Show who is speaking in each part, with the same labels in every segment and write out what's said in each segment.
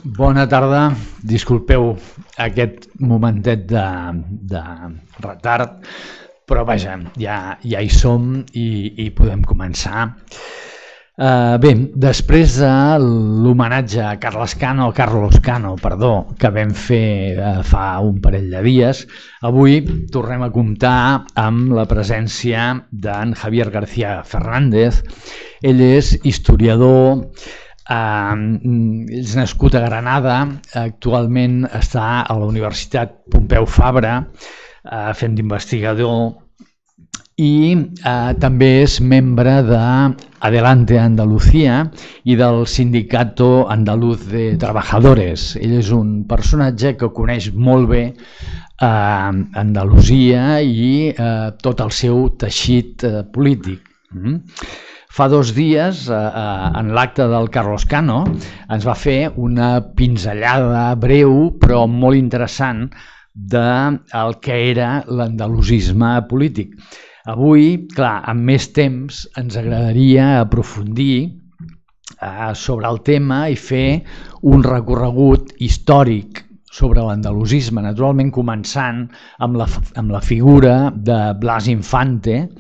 Speaker 1: Bona tarda. Disculpeu aquest momentet de retard, però vaja, ja hi som i podem començar. Bé, després de l'homenatge a Carlos Cano, que vam fer fa un parell de dies, avui tornem a comptar amb la presència d'en Javier García Fernández. Ell és historiador, és nascut a Granada, actualment està a la Universitat Pompeu Fabra fent d'investigador i també és membre de Adelante Andalucía i del Sindicato Andaluz de Trabajadores. Ell és un personatge que coneix molt bé Andalusia i tot el seu teixit polític. Fa 2 dies, en l'acte del Carlos Cano, ens va fer una pinzellada breu però molt interessant del que era l'andalusisme polític. Avui, clar, amb més temps, ens agradaria aprofundir sobre el tema i fer un recorregut històric sobre l'andalusisme, naturalment començant amb la figura de Blas Infante,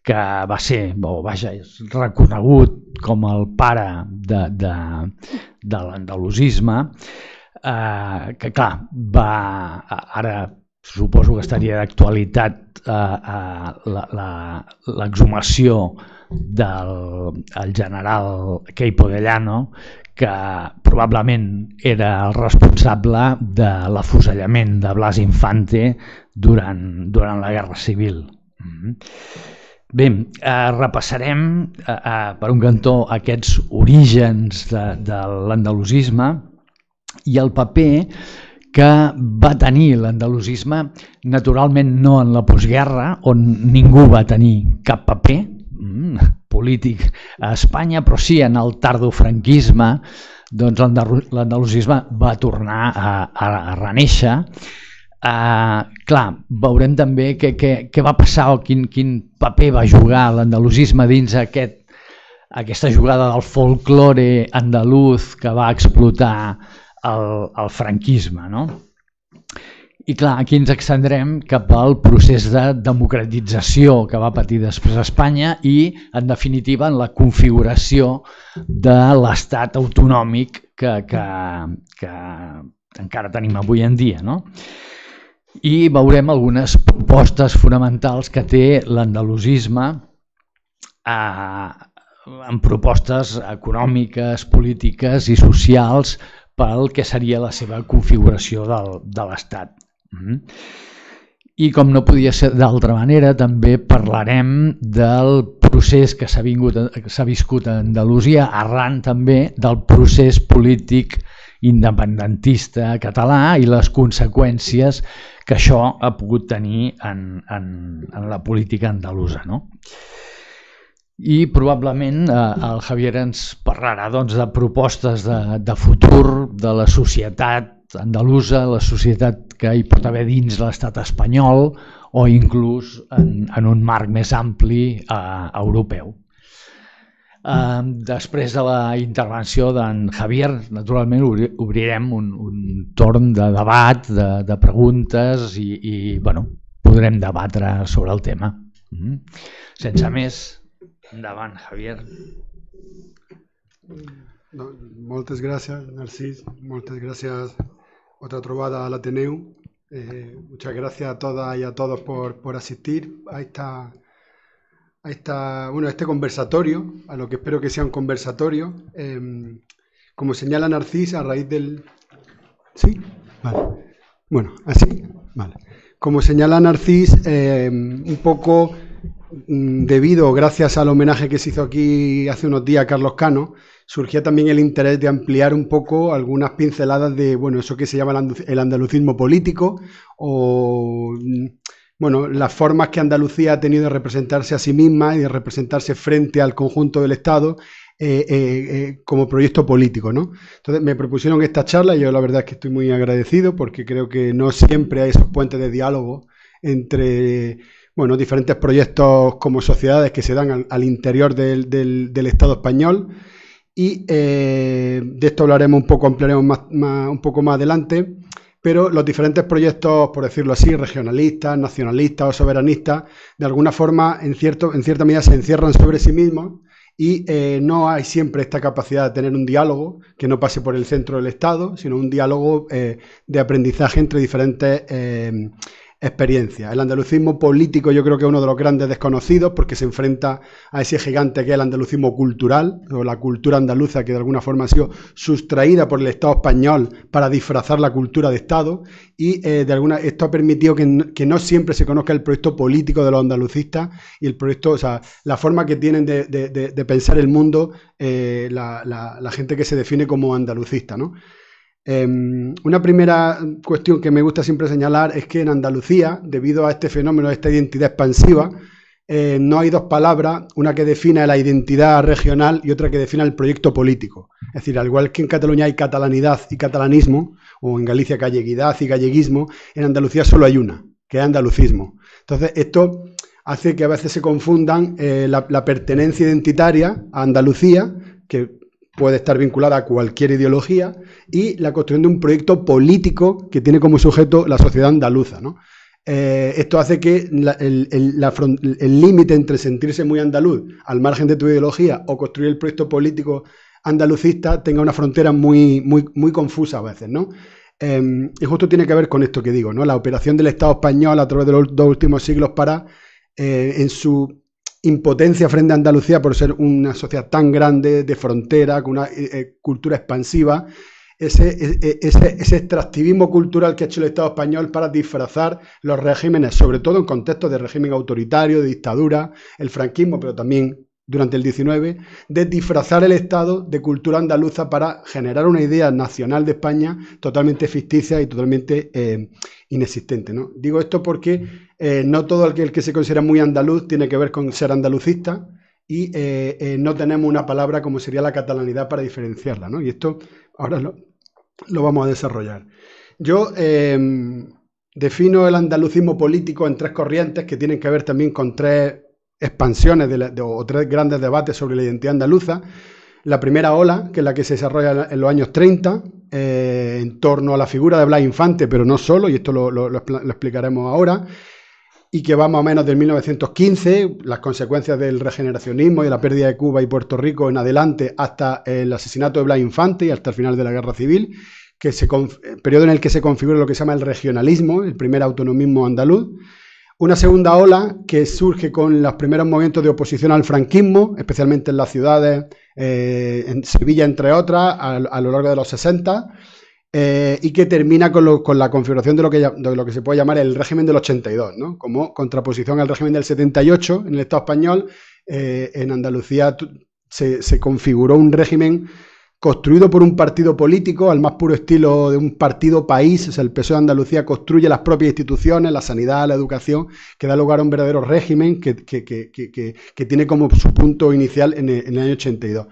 Speaker 1: que va ser, és reconegut com el pare de l'andalusisme, que clar, ara suposo que estaria d'actualitat l'exhumació del general Queipo de Llano, que probablement era el responsable de l'afusellament de Blas Infante durant la Guerra Civil. Bé, repassarem per un cantó aquests orígens de l'andalusisme i el paper que va tenir l'andalusisme, naturalment no en la postguerra, on ningú va tenir cap paper polític a Espanya, però sí en el tardofranquisme, doncs l'andalusisme va tornar a renéixer. Clar, veurem també què va passar o quin paper va jugar l'andalusisme dins aquesta jugada del folklore andaluz que va explotar el franquisme, no? I clar, aquí ens extendrem cap al procés de democratització que va patir després Espanya i, en definitiva, en la configuració de l'estat autonòmic que encara tenim avui en dia, no? I veurem algunes propostes fonamentals que té l'andalusisme en propostes econòmiques, polítiques i socials pel que seria la seva configuració de l'Estat. I com no podia ser d'altra manera, també parlarem del procés que s'ha viscut a Andalusia arran també del procés polític independentista català i les conseqüències que això ha pogut tenir en la política andalusa, no? I probablement el Javier ens parlarà de propostes de futur de la societat andalusa, la societat que hi pot haver dins l'estat espanyol o inclús en un marc més ampli europeu. Després de la intervenció d'en Javier, naturalment obrirem un torn de debat, de preguntes i podrem debatre sobre el tema. Sense més, endavant, Javier.
Speaker 2: Moltes gràcies, Narcís. Moltes gràcies. Otra trobada al Ateneu. Muchas gracias a todas y a todos por asistir a este conversatorio, a lo que espero que sea un conversatorio. Como señala Narcís, a raíz del... ¿Sí? Vale. Bueno, así. Vale. Como señala Narcís, un poco... debido, gracias al homenaje que se hizo aquí hace unos días a Carlos Cano, surgía también el interés de ampliar un poco algunas pinceladas de, eso que se llama el andalucismo político o, las formas que Andalucía ha tenido de representarse a sí misma y de representarse frente al conjunto del Estado como proyecto político, ¿no? Entonces me propusieron esta charla y yo la verdad es que estoy muy agradecido porque creo que no siempre hay esos puentes de diálogo entre... diferentes proyectos como sociedades que se dan al interior del Estado español y de esto hablaremos un poco, ampliaremos un poco más adelante, pero los diferentes proyectos, por decirlo así, regionalistas, nacionalistas o soberanistas, de alguna forma, en cierta medida, se encierran sobre sí mismos y no hay siempre esta capacidad de tener un diálogo que no pase por el centro del Estado, sino un diálogo de aprendizaje entre diferentes experiencias. El andalucismo político yo creo que es uno de los grandes desconocidos porque se enfrenta a ese gigante que es el andalucismo cultural, o la cultura andaluza que de alguna forma ha sido sustraída por el Estado español para disfrazar la cultura de Estado y esto ha permitido que no siempre se conozca el proyecto político de los andalucistas y el proyecto, o sea, la forma que tienen de pensar el mundo la gente que se define como andalucista, ¿no? Una primera cuestión que me gusta siempre señalar es que en Andalucía, debido a este fenómeno, a esta identidad expansiva, no hay dos palabras, una que defina la identidad regional y otra que defina el proyecto político. Es decir, al igual que en Cataluña hay catalanidad y catalanismo, o en Galicia galleguidad y galleguismo, en Andalucía solo hay una, que es andalucismo. Entonces, esto hace que a veces se confundan la pertenencia identitaria a Andalucía, que puede estar vinculada a cualquier ideología, y la construcción de un proyecto político que tiene como sujeto la sociedad andaluza, ¿no? Esto hace que el límite entre sentirse muy andaluz al margen de tu ideología o construir el proyecto político andalucista tenga una frontera muy confusa a veces, ¿no? Y justo tiene que ver con esto que digo, ¿no? La operación del Estado español a través de los dos últimos siglos para, en su impotencia frente a Andalucía por ser una sociedad tan grande, de frontera, con una cultura expansiva, ese extractivismo cultural que ha hecho el Estado español para disfrazar los regímenes, sobre todo en contextos de régimen autoritario, de dictadura, el franquismo, pero también durante el 19, de disfrazar el Estado de cultura andaluza para generar una idea nacional de España totalmente ficticia y totalmente inexistente, ¿no? Digo esto porque no todo el que se considera muy andaluz tiene que ver con ser andalucista y no tenemos una palabra como sería la catalanidad para diferenciarla, ¿no? Y esto ahora lo vamos a desarrollar. Yo defino el andalucismo político en tres corrientes que tienen que ver también con tres expansiones o tres grandes debates sobre la identidad andaluza. La primera ola, que es la que se desarrolla en los años 30, en torno a la figura de Blas Infante, pero no solo, y esto lo explicaremos ahora, y que va más o menos del 1915, las consecuencias del regeneracionismo y de la pérdida de Cuba y Puerto Rico en adelante, hasta el asesinato de Blas Infante y hasta el final de la Guerra Civil, periodo en el que se configura lo que se llama el regionalismo, el primer autonomismo andaluz. Una segunda ola que surge con los primeros movimientos de oposición al franquismo, especialmente en las ciudades, en Sevilla entre otras, a lo largo de los 60, y que termina con la configuración de lo que se puede llamar el régimen del 82, ¿no? Como contraposición al régimen del 78 en el Estado español. En Andalucía se configuró un régimen construido por un partido político al más puro estilo de un partido país. O sea, el PSOE de Andalucía construye las propias instituciones, la sanidad, la educación, que da lugar a un verdadero régimen que tiene como su punto inicial en el año 82.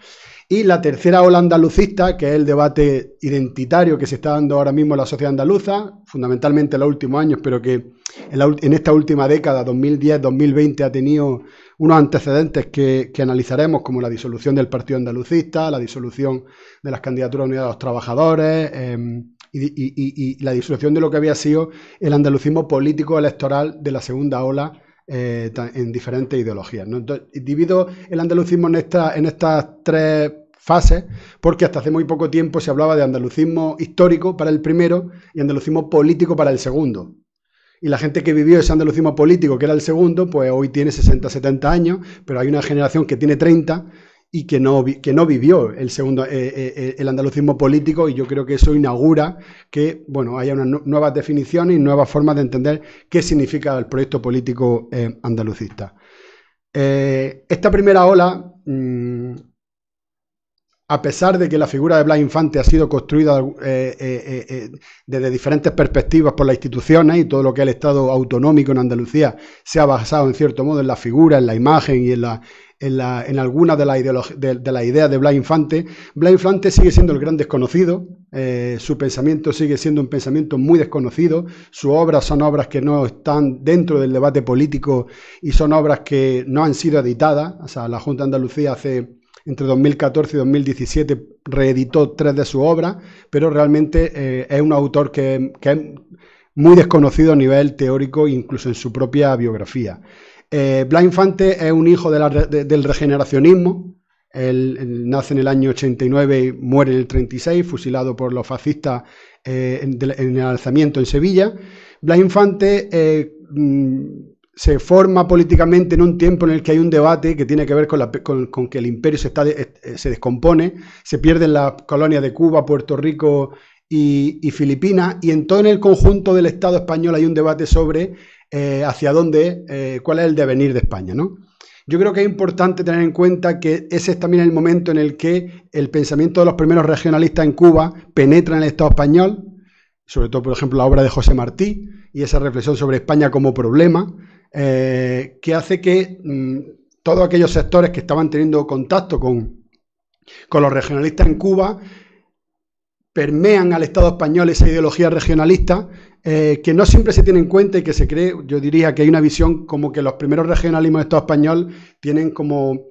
Speaker 2: Y la tercera ola andalucista, que es el debate identitario que se está dando ahora mismo en la sociedad andaluza, fundamentalmente en los últimos años, pero que en esta última década, 2010-2020, ha tenido unos antecedentes que analizaremos, como la disolución del Partido Andalucista, la disolución de las candidaturas unidas a los trabajadores y la disolución de lo que había sido el andalucismo político electoral de la segunda ola en diferentes ideologías, ¿no? Entonces, divido el andalucismo en estas tres fases porque hasta hace muy poco tiempo se hablaba de andalucismo histórico para el primero y andalucismo político para el segundo. Y la gente que vivió ese andalucismo político, que era el segundo, pues hoy tiene 60, 70 años, pero hay una generación que tiene 30 y que no vivió el andalucismo político, y yo creo que eso inaugura que, bueno, haya unas nuevas definiciones y nuevas formas de entender qué significa el proyecto político andalucista. Esta primera ola, a pesar de que la figura de Blas Infante ha sido construida desde diferentes perspectivas por las instituciones, y todo lo que es el Estado autonómico en Andalucía se ha basado en cierto modo en la figura, en la imagen y en algunas de las ideas de Blas Infante sigue siendo el gran desconocido. Su pensamiento sigue siendo un pensamiento muy desconocido. Sus obras son obras que no están dentro del debate político y son obras que no han sido editadas. O sea, la Junta de Andalucía entre 2014 y 2017 reeditó 3 de sus obras, pero realmente es un autor que es muy desconocido a nivel teórico, incluso en su propia biografía. Blas Infante es un hijo del regeneracionismo. Él nace en el año 89 y muere en el 36, fusilado por los fascistas en el alzamiento en Sevilla. Blas Infante se forma políticamente en un tiempo en el que hay un debate que tiene que ver con que el imperio se descompone, se pierden las colonias de Cuba, Puerto Rico y Filipinas, y en todo el conjunto del Estado español hay un debate sobre hacia dónde, cuál es el devenir de España, ¿no? Yo creo que es importante tener en cuenta que ese es también el momento en el que el pensamiento de los primeros regionalistas en Cuba penetra en el Estado español, sobre todo, por ejemplo, la obra de José Martí y esa reflexión sobre España como problema, que hace que todos aquellos sectores que estaban teniendo contacto con los regionalistas en Cuba permean al Estado español esa ideología regionalista que no siempre se tiene en cuenta y que se cree, yo diría que hay una visión como que los primeros regionalismos del Estado español tienen como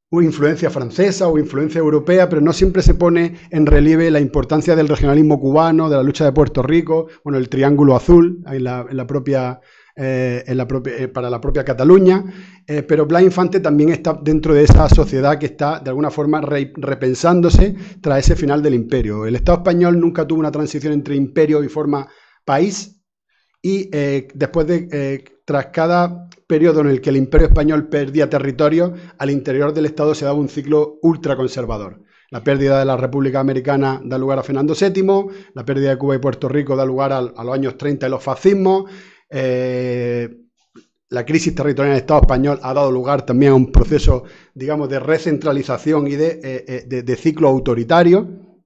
Speaker 2: una influencia francesa o influencia europea, pero no siempre se pone en relieve la importancia del regionalismo cubano, de la lucha de Puerto Rico, bueno, el Triángulo Azul para la propia Cataluña, pero Blas Infante también está dentro de esa sociedad que está de alguna forma repensándose tras ese final del imperio. El Estado español nunca tuvo una transición entre imperio y forma país, y después tras cada periodo en el que el imperio español perdía territorio, al interior del Estado se daba un ciclo ultraconservador. La pérdida de la República Americana da lugar a Fernando VII, la pérdida de Cuba y Puerto Rico da lugar a los años 30 y los fascismos. La crisis territorial en el Estado español ha dado lugar también a un proceso, digamos, de recentralización y de ciclo autoritario.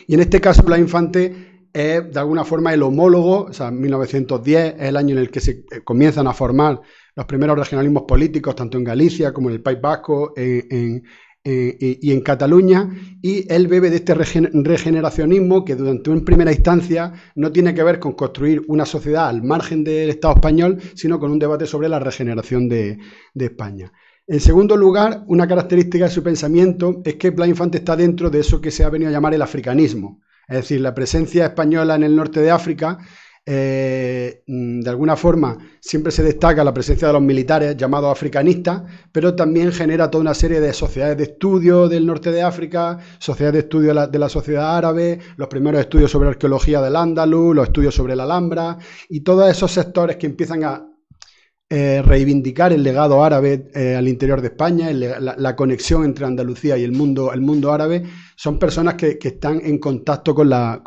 Speaker 2: Y en este caso, Blas Infante es de alguna forma el homólogo, o sea, 1910 es el año en el que se comienzan a formar los primeros regionalismos políticos, tanto en Galicia como en el País Vasco y en Cataluña, y él bebe de este regeneracionismo que durante una primera instancia no tiene que ver con construir una sociedad al margen del Estado español, sino con un debate sobre la regeneración de España. En segundo lugar, una característica de su pensamiento es que Blas Infante está dentro de eso que se ha venido a llamar el africanismo. Es decir, la presencia española en el norte de África, de alguna forma siempre se destaca la presencia de los militares llamados africanistas, pero también genera toda una serie de sociedades de estudio del norte de África, sociedades de estudio de la sociedad árabe, los primeros estudios sobre arqueología del Andaluz, los estudios sobre la Alhambra, y todos esos sectores que empiezan a reivindicar el legado árabe al interior de España, la conexión entre Andalucía y el mundo árabe, son personas que están en contacto con la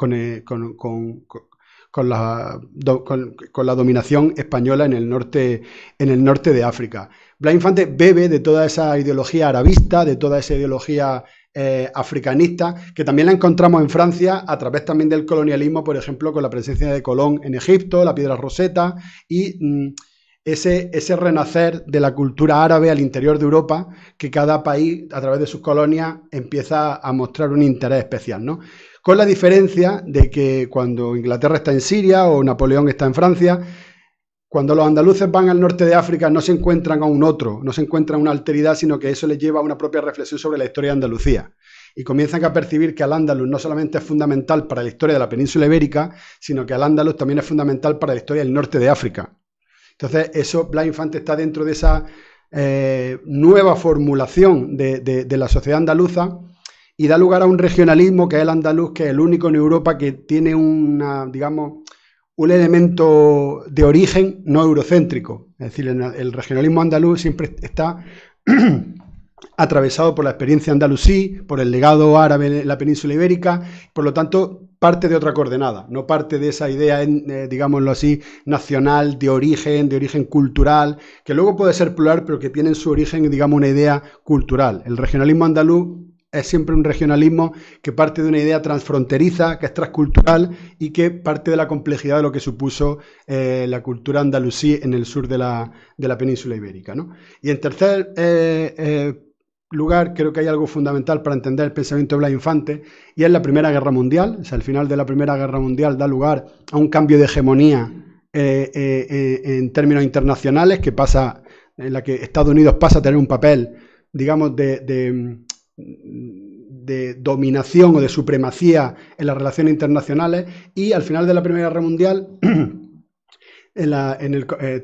Speaker 2: dominación española en el norte de África. Blas Infante bebe de toda esa ideología arabista, de toda esa ideología africanista, que también la encontramos en Francia a través también del colonialismo, por ejemplo, con la presencia de Colón en Egipto, la piedra Rosetta y ese renacer de la cultura árabe al interior de Europa, que cada país, a través de sus colonias, empieza a mostrar un interés especial, ¿no? Con la diferencia de que cuando Inglaterra está en Siria o Napoleón está en Francia, cuando los andaluces van al norte de África no se encuentran a un otro, no se encuentran una alteridad, sino que eso les lleva a una propia reflexión sobre la historia de Andalucía. Y comienzan a percibir que Al-Ándalus no solamente es fundamental para la historia de la península ibérica, sino que Al-Ándalus también es fundamental para la historia del norte de África. Entonces, eso, Blas Infante está dentro de esa nueva formulación de la sociedad andaluza y da lugar a un regionalismo que es el andaluz, que es el único en Europa que tiene digamos, un elemento de origen no eurocéntrico. Es decir, el regionalismo andaluz siempre está atravesado por la experiencia andalusí, por el legado árabe en la península ibérica, por lo tanto parte de otra coordenada, no parte de esa idea, digámoslo así, nacional, de origen cultural, que luego puede ser plural, pero que tiene en su origen, digamos, una idea cultural. El regionalismo andaluz es siempre un regionalismo que parte de una idea transfronteriza, que es transcultural y que parte de la complejidad de lo que supuso la cultura andalusí en el sur de la península ibérica, ¿no? Y en tercer lugar, creo que hay algo fundamental para entender el pensamiento de Blas Infante, y es la Primera Guerra Mundial. O sea, el final de la Primera Guerra Mundial da lugar a un cambio de hegemonía en términos internacionales, en la que Estados Unidos pasa a tener un papel, digamos, de de dominación o de supremacía en las relaciones internacionales, y al final de la Primera Guerra Mundial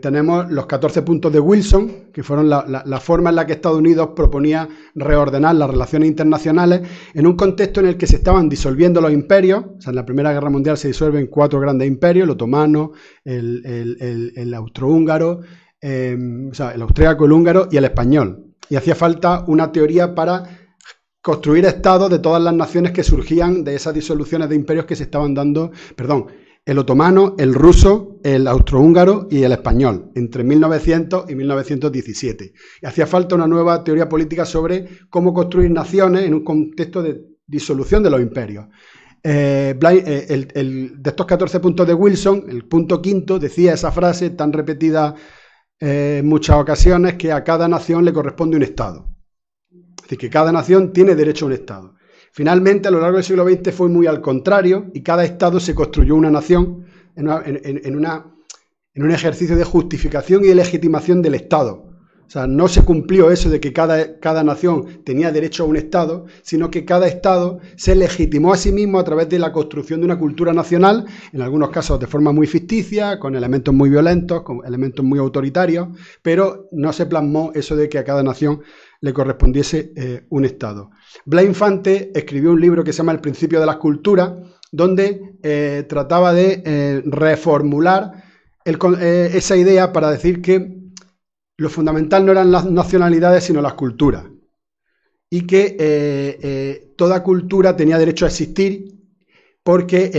Speaker 2: tenemos los 14 puntos de Wilson, que fueron la forma en la que Estados Unidos proponía reordenar las relaciones internacionales en un contexto en el que se estaban disolviendo los imperios. O sea, en la Primera Guerra Mundial se disuelven 4 grandes imperios: el otomano, el austrohúngaro, o sea, el austríaco, el húngaro y el español. Y hacía falta una teoría para construir estados de todas las naciones que surgían de esas disoluciones de imperios que se estaban dando, el otomano, el ruso, el austrohúngaro y el español, entre 1900 y 1917. Y hacía falta una nueva teoría política sobre cómo construir naciones en un contexto de disolución de los imperios. De estos 14 puntos de Wilson, el punto quinto decía esa frase tan repetida en muchas ocasiones, que a cada nación le corresponde un Estado. Es decir, que cada nación tiene derecho a un Estado. Finalmente, a lo largo del siglo XX fue muy al contrario, y cada Estado se construyó una nación en un ejercicio de justificación y de legitimación del Estado. O sea, no se cumplió eso de que cada nación tenía derecho a un Estado, sino que cada Estado se legitimó a sí mismo a través de la construcción de una cultura nacional, en algunos casos de forma muy ficticia, con elementos muy violentos, con elementos muy autoritarios, pero no se plasmó eso de que a cada nación le correspondiese un Estado. Blas Infante escribió un libro que se llama El principio de las culturas, donde trataba de reformular esa idea para decir que lo fundamental no eran las nacionalidades, sino las culturas, y que toda cultura tenía derecho a existir, porque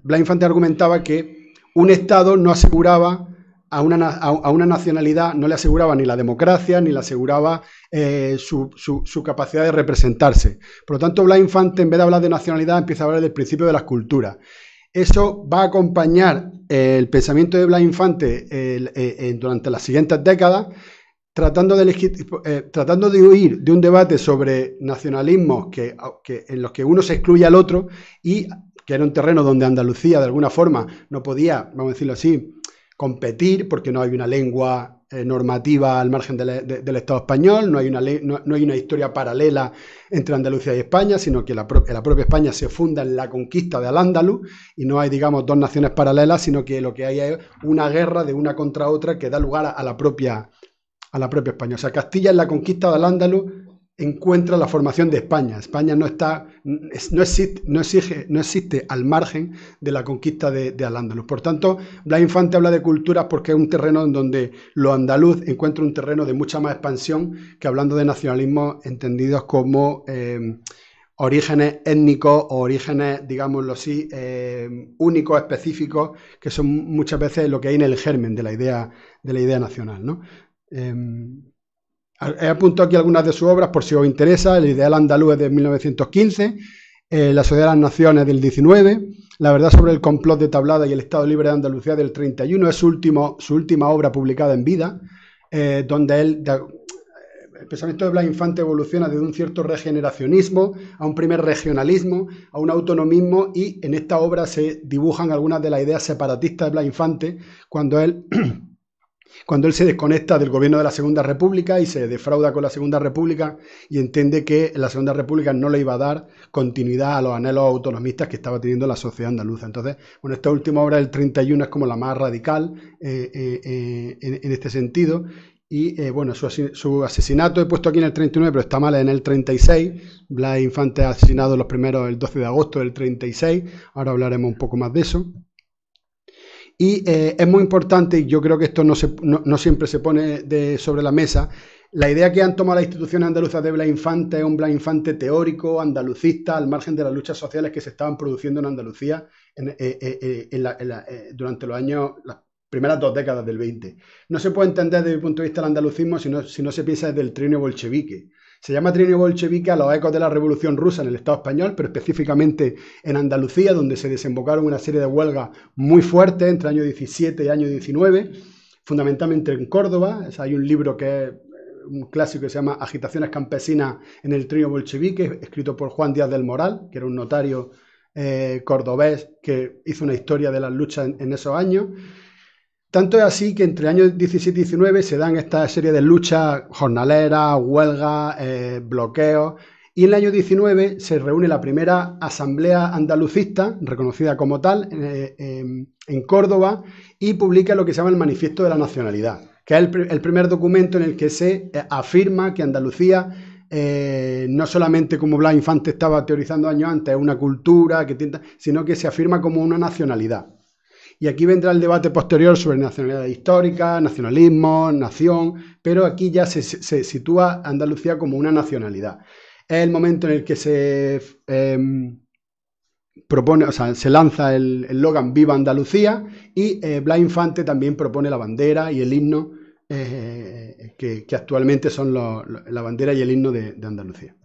Speaker 2: Blas Infante argumentaba que un Estado no aseguraba a una nacionalidad, no le aseguraba ni la democracia, ni le aseguraba su capacidad de representarse. Por lo tanto, Blas Infante, en vez de hablar de nacionalidad, empieza a hablar del principio de las culturas. Eso va a acompañar el pensamiento de Blas Infante durante las siguientes décadas, tratando de huir de un debate sobre nacionalismos en los que uno se excluye al otro, y que era un terreno donde Andalucía, de alguna forma, no podía, vamos a decirlo así, competir, porque no hay una lengua normativa al margen del Estado español, no hay una historia paralela entre Andalucía y España, sino que la propia España se funda en la conquista de Al-Ándalus, y no hay, digamos, dos naciones paralelas, sino que lo que hay es una guerra de una contra otra que da lugar a la propia España. O sea, Castilla, en la conquista de Al-Ándalus, encuentra la formación de España. España no existe al margen de la conquista de Al-Ándalus. Por tanto, Blas Infante habla de culturas porque es un terreno en donde lo andaluz encuentra un terreno de mucha más expansión que hablando de nacionalismos entendidos como orígenes étnicos o orígenes, digámoslo así, únicos, específicos, que son muchas veces lo que hay en el germen de la idea nacional, ¿no? He apuntado aquí algunas de sus obras por si os interesa. El ideal andaluz es de 1915, La sociedad de las naciones del 19, La verdad sobre el complot de Tablada y el Estado libre de Andalucía del 31, es su última obra publicada en vida, donde el pensamiento de Blas Infante evoluciona desde un cierto regeneracionismo a un primer regionalismo, a un autonomismo, y en esta obra se dibujan algunas de las ideas separatistas de Blas Infante cuando él se desconecta del gobierno de la Segunda República y se defrauda con la Segunda República, y entiende que la Segunda República no le iba a dar continuidad a los anhelos autonomistas que estaba teniendo la sociedad andaluza. Entonces, bueno, esta última obra del 31 es como la más radical en este sentido. Y bueno, su asesinato he puesto aquí en el 39, pero está mal, en el 36. Blas Infante ha asesinado el 12 de agosto del 36. Ahora hablaremos un poco más de eso. Y es muy importante, y yo creo que esto no siempre se pone sobre la mesa, la idea que han tomado las instituciones andaluzas de Blas Infante es un Blas Infante teórico, andalucista, al margen de las luchas sociales que se estaban produciendo en Andalucía durante los años, las primeras 2 décadas del 20. No se puede entender desde mi punto de vista el andalucismo si no se piensa desde el trienio bolchevique. Se llama trienio bolchevique a los ecos de la Revolución Rusa en el Estado español, pero específicamente en Andalucía, donde se desembocaron una serie de huelgas muy fuertes entre año 17 y año 19, fundamentalmente en Córdoba. Hay un libro que es un clásico que se llama Agitaciones campesinas en el trienio bolchevique, escrito por Juan Díaz del Moral, que era un notario cordobés que hizo una historia de las luchas en esos años. Tanto es así que entre el año 17 y 19 se dan esta serie de luchas jornaleras, huelgas, bloqueos, y en el año 19 se reúne la primera asamblea andalucista, reconocida como tal, en Córdoba, y publica lo que se llama el Manifiesto de la Nacionalidad, que es el primer documento en el que se afirma que Andalucía, no solamente como Blas Infante estaba teorizando años antes, es una cultura, sino que se afirma como una nacionalidad. Y aquí vendrá el debate posterior sobre nacionalidad histórica, nacionalismo, nación, pero aquí ya se sitúa Andalucía como una nacionalidad. Es el momento en el que se propone, o sea, se lanza el eslogan Viva Andalucía, y Blas Infante también propone la bandera y el himno, que actualmente son la bandera y el himno de Andalucía.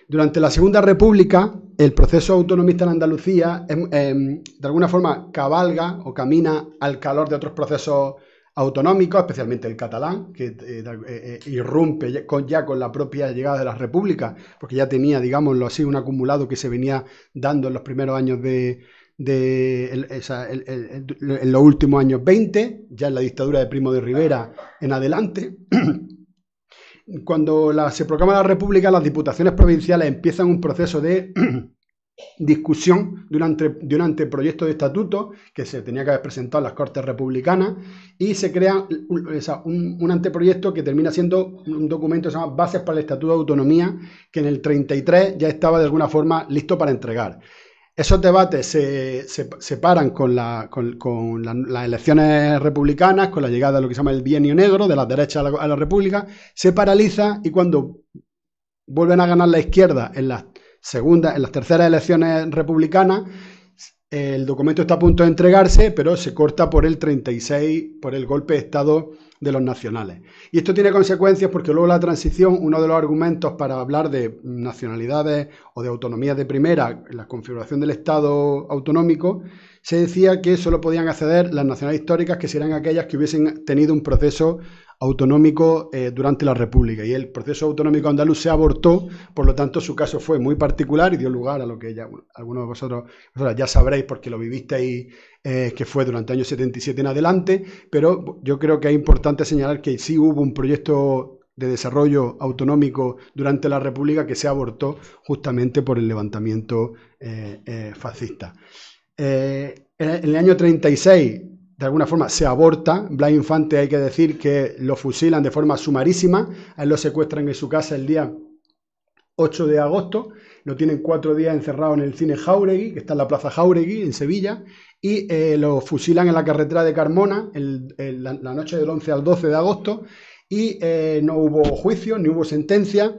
Speaker 2: Durante la Segunda República, el proceso autonomista en Andalucía de alguna forma cabalga o camina al calor de otros procesos autonómicos, especialmente el catalán, que irrumpe ya con la propia llegada de las repúblicas, porque ya tenía, digámoslo así, un acumulado que se venía dando en los primeros años en los últimos años 20, ya en la dictadura de Primo de Rivera en adelante. Cuando se proclama la República, las diputaciones provinciales empiezan un proceso de discusión de un anteproyecto de estatuto que se tenía que haber presentado en las Cortes Republicanas, y se crea un anteproyecto que termina siendo un documento que se llama Bases para el Estatuto de Autonomía, que en el 33 ya estaba de alguna forma listo para entregar. Esos debates se paran con las elecciones republicanas, con la llegada de lo que se llama el bienio negro, de las derechas a la República, se paraliza, y cuando vuelven a ganar la izquierda en las terceras elecciones republicanas, el documento está a punto de entregarse, pero se corta por el 36, por el golpe de Estado de los nacionales. Y esto tiene consecuencias porque luego la transición, uno de los argumentos para hablar de nacionalidades o de autonomías de primera, en la configuración del Estado autonómico, se decía que solo podían acceder las nacionalidades históricas que serían aquellas que hubiesen tenido un proceso autonómico durante la República, y el proceso autonómico andaluz se abortó, por lo tanto su caso fue muy particular y dio lugar a lo que ya algunos de vosotros ya sabréis porque lo vivisteis, que fue durante el año 77 en adelante, pero yo creo que es importante señalar que sí hubo un proyecto de desarrollo autonómico durante la República que se abortó justamente por el levantamiento fascista. En el año 36, de alguna forma, se aborta. Blas Infante, hay que decir que lo fusilan de forma sumarísima. A él lo secuestran en su casa el día 8 de agosto. Lo tienen 4 días encerrado en el cine Jáuregui, que está en la Plaza Jáuregui, en Sevilla, y lo fusilan en la carretera de Carmona la noche del 11 al 12 de agosto, y no hubo juicio, ni hubo sentencia.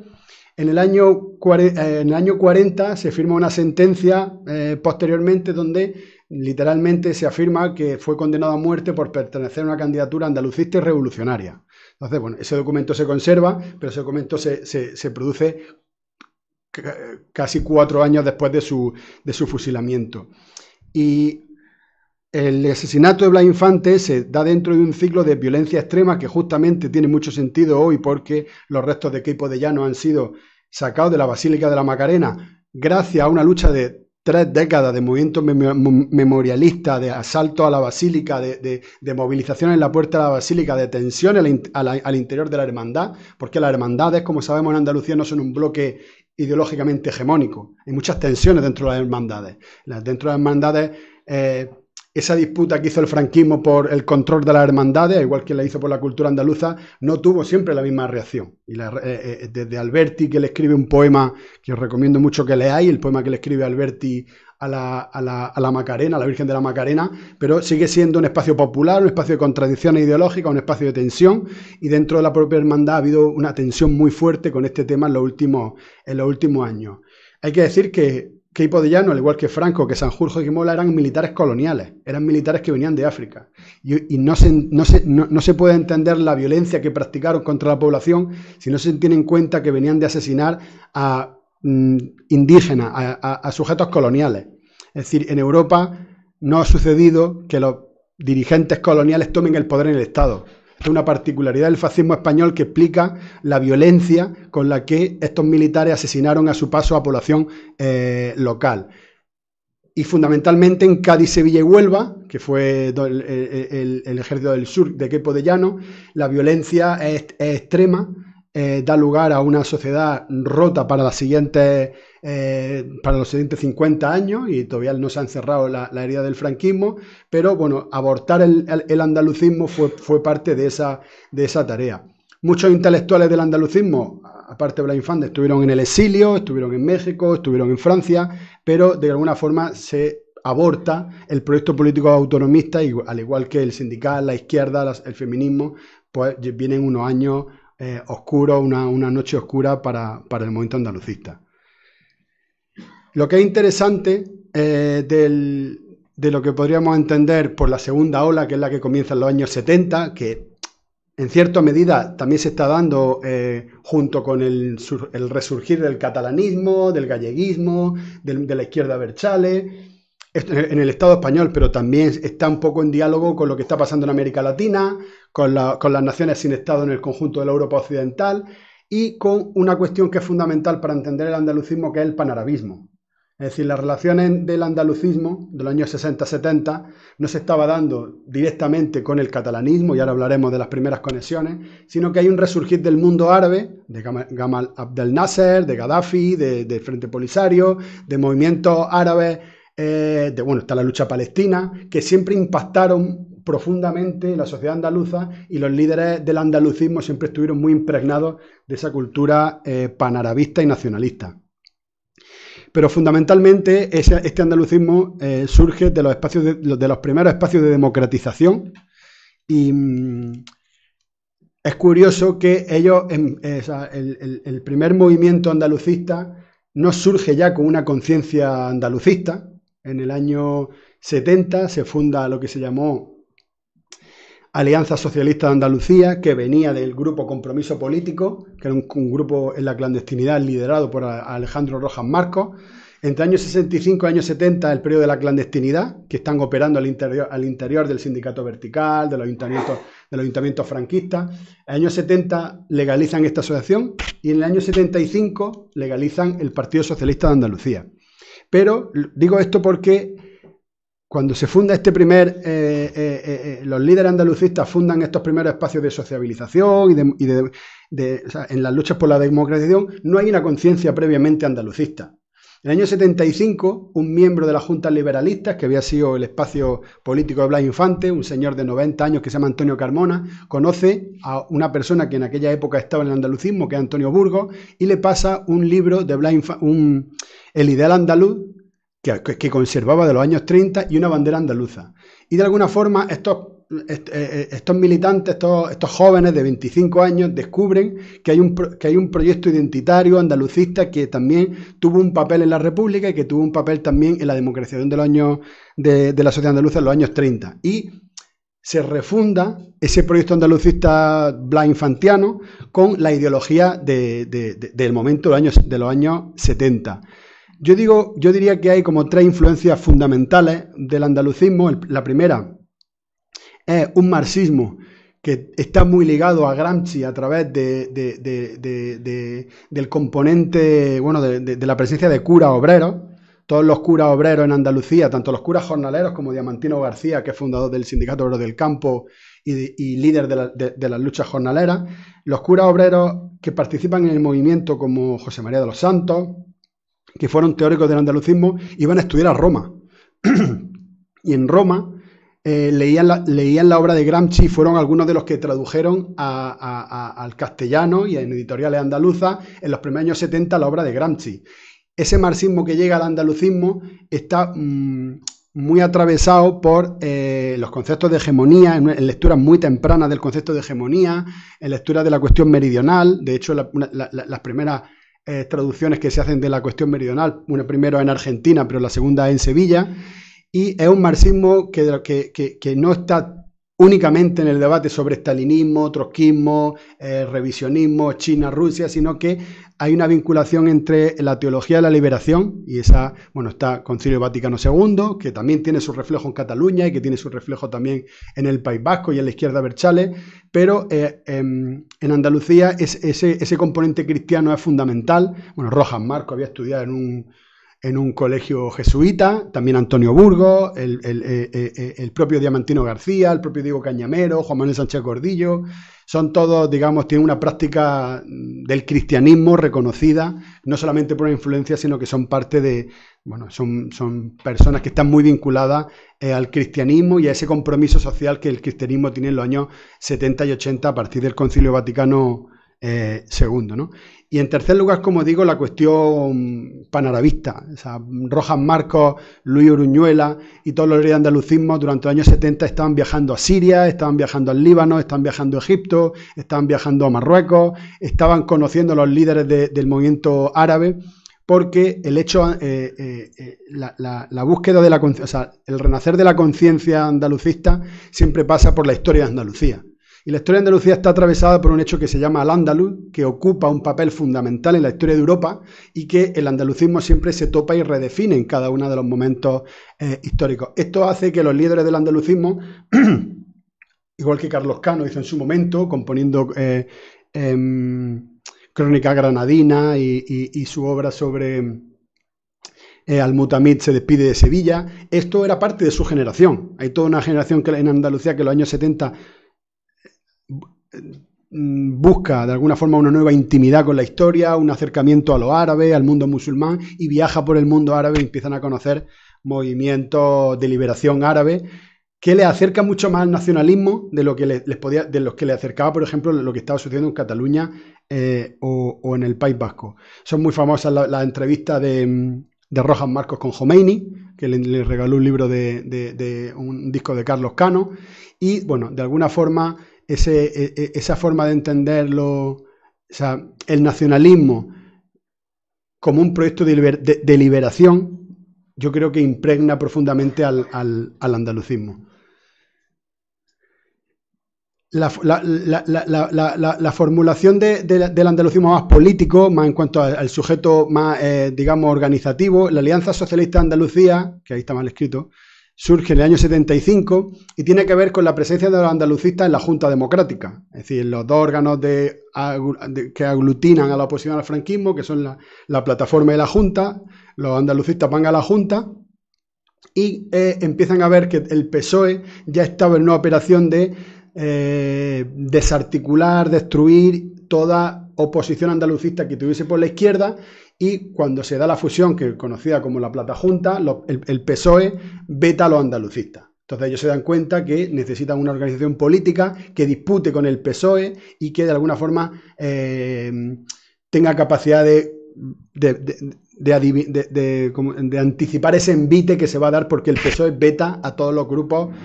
Speaker 2: En el año 40 se firma una sentencia posteriormente donde literalmente se afirma que fue condenado a muerte por pertenecer a una candidatura andalucista y revolucionaria. Entonces, bueno, ese documento se conserva, pero ese documento se produce casi 4 años después de su fusilamiento. Y el asesinato de Blas Infante se da dentro de un ciclo de violencia extrema que justamente tiene mucho sentido hoy, porque los restos de Queipo de Llano han sido sacados de la Basílica de la Macarena gracias a una lucha de 3 décadas de movimiento memorialista, de asalto a la Basílica, de movilización en la puerta de la Basílica, de tensión al interior de la hermandad, porque las hermandades, como sabemos en Andalucía, no son un bloque ideológicamente hegemónico. Hay muchas tensiones dentro de las hermandades. Dentro de las hermandades, esa disputa que hizo el franquismo por el control de las hermandades, igual que la hizo por la cultura andaluza, no tuvo siempre la misma reacción. Y desde Alberti, que le escribe un poema que os recomiendo mucho que leáis, el poema que le escribe Alberti a la Macarena, a la Virgen de la Macarena, pero sigue siendo un espacio popular, un espacio de contradicciones ideológicas, un espacio de tensión, y dentro de la propia hermandad ha habido una tensión muy fuerte con este tema en los últimos años. Hay que decir que Queipo de Llano, al igual que Franco, que Sanjurjo y Mola, eran militares coloniales, eran militares que venían de África. Y no se puede entender la violencia que practicaron contra la población si no se tiene en cuenta que venían de asesinar a indígenas, a sujetos coloniales. Es decir, en Europa no ha sucedido que los dirigentes coloniales tomen el poder en el Estado. Es una particularidad del fascismo español que explica la violencia con la que estos militares asesinaron a su paso a población local. y fundamentalmente en Cádiz, Sevilla y Huelva, que fue el ejército del sur de Queipo de Llano, la violencia es extrema, da lugar a una sociedad rota para los siguientes 50 años, y todavía no se han cerrado la herida del franquismo, pero bueno, abortar el andalucismo fue parte de esa tarea. Muchos intelectuales del andalucismo, aparte de Blas Infante, estuvieron en el exilio, estuvieron en México, estuvieron en Francia, pero de alguna forma se aborta el proyecto político autonomista, y al igual que el sindical, la izquierda, el feminismo, pues vienen unos años oscuros, una noche oscura para el movimiento andalucista. Lo que es interesante de lo que podríamos entender por la segunda ola, que es la que comienza en los años 70, que en cierta medida también se está dando junto con el resurgir del catalanismo, del galleguismo, de la izquierda Berchale, en el Estado español, pero también está un poco en diálogo con lo que está pasando en América Latina, con las naciones sin Estado en el conjunto de la Europa occidental, y con una cuestión que es fundamental para entender el andalucismo, que es el panarabismo. Es decir, las relaciones del andalucismo de los años 60-70 no se estaba dando directamente con el catalanismo, y ahora hablaremos de las primeras conexiones, sino que hay un resurgir del mundo árabe, de Gamal Abdel Nasser, de Gaddafi, del Frente Polisario, de movimientos árabes, está la lucha palestina, que siempre impactaron profundamente la sociedad andaluza, y los líderes del andalucismo siempre estuvieron muy impregnados de esa cultura panarabista y nacionalista. Pero fundamentalmente este andalucismo surge de los primeros espacios de democratización, y es curioso que ellos, el primer movimiento andalucista no surge ya con una conciencia andalucista. En el año 70 se funda lo que se llamó Alianza Socialista de Andalucía, que venía del grupo Compromiso Político, que era un grupo en la clandestinidad liderado por Alejandro Rojas Marcos. Entre años 65 y años 70, el periodo de la clandestinidad, que están operando al interior del sindicato vertical, de los ayuntamientos franquistas. En el año 70 legalizan esta asociación, y en el año 75 legalizan el Partido Socialista de Andalucía. Pero digo esto porque cuando se funda los líderes andalucistas fundan estos primeros espacios de sociabilización en las luchas por la democratización, no hay una conciencia previamente andalucista. En el año 75, un miembro de las juntas liberalistas, que había sido el espacio político de Blas Infante, un señor de 90 años que se llama Antonio Carmona, conoce a una persona que en aquella época estaba en el andalucismo, que es Antonio Burgos, y le pasa un libro de Blas Infante, El ideal andaluz, que conservaba de los años 30, y una bandera andaluza. Y de alguna forma estos militantes, estos jóvenes de 25 años descubren que hay un proyecto identitario andalucista que también tuvo un papel en la República, y que tuvo un papel también en la democratización de la sociedad andaluza en los años 30. Y se refunda ese proyecto andalucista blasinfantiano con la ideología del momento de los años 70. Yo diría que hay como tres influencias fundamentales del andalucismo. La primera es un marxismo que está muy ligado a Gramsci a través del componente, de la presencia de curas obreros. Todos los curas obreros en Andalucía, tanto los curas jornaleros como Diamantino García, que es fundador del Sindicato Obrero del Campo y líder de las luchas jornaleras, los curas obreros que participan en el movimiento, como José María de los Santos, que fueron teóricos del andalucismo, iban a estudiar a Roma. Y en Roma leían la obra de Gramsci, fueron algunos de los que tradujeron al castellano y en editoriales andaluzas en los primeros años 70 la obra de Gramsci. Ese marxismo que llega al andalucismo está muy atravesado por los conceptos de hegemonía, en lecturas muy tempranas del concepto de hegemonía, en lecturas de la cuestión meridional. De hecho, las primeras traducciones que se hacen de la cuestión meridional, una primero en Argentina, pero la segunda en Sevilla, y es un marxismo que no está únicamente en el debate sobre estalinismo, trotskismo, revisionismo, China, Rusia, sino que hay una vinculación entre la teología de la liberación, y está Concilio Vaticano II, que también tiene su reflejo en Cataluña y que tiene su reflejo también en el País Vasco y en la izquierda Berchale, pero en Andalucía ese componente cristiano es fundamental. Rojas Marcos había estudiado en un colegio jesuita, también Antonio Burgos, el propio Diamantino García, el propio Diego Cañamero, Juan Manuel Sánchez Gordillo, son todos, digamos, tienen una práctica del cristianismo reconocida, no solamente por una influencia, sino que son parte de, bueno, son personas que están muy vinculadas al cristianismo y a ese compromiso social que el cristianismo tiene en los años 70 y 80 a partir del Concilio Vaticano II, ¿no? Y en tercer lugar, como digo, la cuestión panarabista. O sea, Rojas Marcos, Luis Uruñuela y todos los líderes de andalucismo durante los años 70 estaban viajando a Siria, estaban viajando al Líbano, estaban viajando a Egipto, estaban viajando a Marruecos, estaban conociendo a los líderes del movimiento árabe, porque el hecho, la búsqueda de o sea, el renacer de la conciencia andalucista siempre pasa por la historia de Andalucía. Y la historia de Andalucía está atravesada por un hecho que se llama Al-Ándalus, que ocupa un papel fundamental en la historia de Europa y que el andalucismo siempre se topa y redefine en cada uno de los momentos históricos. Esto hace que los líderes del andalucismo, igual que Carlos Cano hizo en su momento, componiendo Crónica Granadina y su obra sobre Al-Mutamid se despide de Sevilla, esto era parte de su generación. Hay toda una generación que en Andalucía que en los años 70 busca de alguna forma una nueva intimidad con la historia, un acercamiento a los árabes, al mundo musulmán, y viaja por el mundo árabe y empiezan a conocer movimientos de liberación árabe que le acerca mucho más al nacionalismo de lo que de los que le acercaba, por ejemplo, lo que estaba sucediendo en Cataluña o en el País Vasco. Son muy famosas las entrevistas de Rojas Marcos con Jomeini, que le regaló un libro de un disco de Carlos Cano, y bueno, de alguna forma esa forma de entenderlo, o sea, el nacionalismo como un proyecto de liberación, yo creo que impregna profundamente al andalucismo. La formulación del andalucismo más político, más en cuanto al sujeto más, digamos, organizativo, la Alianza Socialista de Andalucía, que ahí está mal escrito, surge en el año 75 y tiene que ver con la presencia de los andalucistas en la Junta Democrática, es decir, los dos órganos que aglutinan a la oposición al franquismo, que son la plataforma y la Junta. Los andalucistas van a la Junta y empiezan a ver que el PSOE ya estaba en una operación de desarticular, destruir toda oposición andalucista que tuviese por la izquierda, y cuando se da la fusión, que es conocida como la Platajunta, el PSOE veta a los andalucistas. Entonces ellos se dan cuenta que necesitan una organización política que dispute con el PSOE y que de alguna forma tenga capacidad de anticipar ese envite que se va a dar, porque el PSOE veta a todos los grupos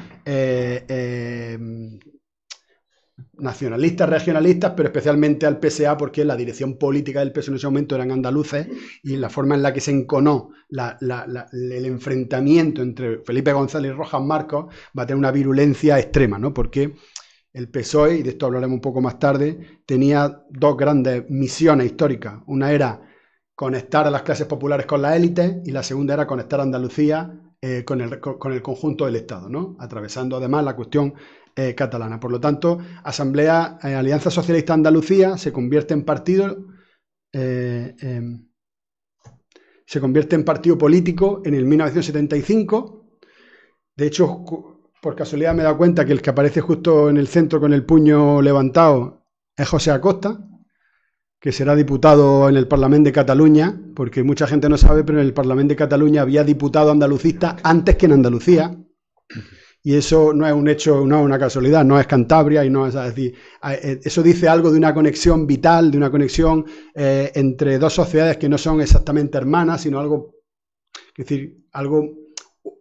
Speaker 2: nacionalistas, regionalistas, pero especialmente al PSA, porque la dirección política del PSOE en ese momento eran andaluces, y la forma en la que se enconó el enfrentamiento entre Felipe González y Rojas Marcos va a tener una virulencia extrema, ¿no? Porque el PSOE, y de esto hablaremos un poco más tarde, tenía dos grandes misiones históricas. Una era conectar a las clases populares con las élites, y la segunda era conectar a Andalucía con el conjunto del Estado, ¿no? Atravesando además la cuestión catalana. Por lo tanto, Alianza Socialista Andalucía se convierte en partido político en el 1975. De hecho, por casualidad me he dado cuenta que el que aparece justo en el centro con el puño levantado es José Acosta, que será diputado en el Parlamento de Cataluña, porque mucha gente no sabe, pero en el Parlamento de Cataluña había diputado andalucista antes que en Andalucía. Y eso no es un hecho, no es una casualidad, no es Cantabria, y no es decir, eso dice algo de una conexión vital, de una conexión entre dos sociedades que no son exactamente hermanas, sino algo, es decir,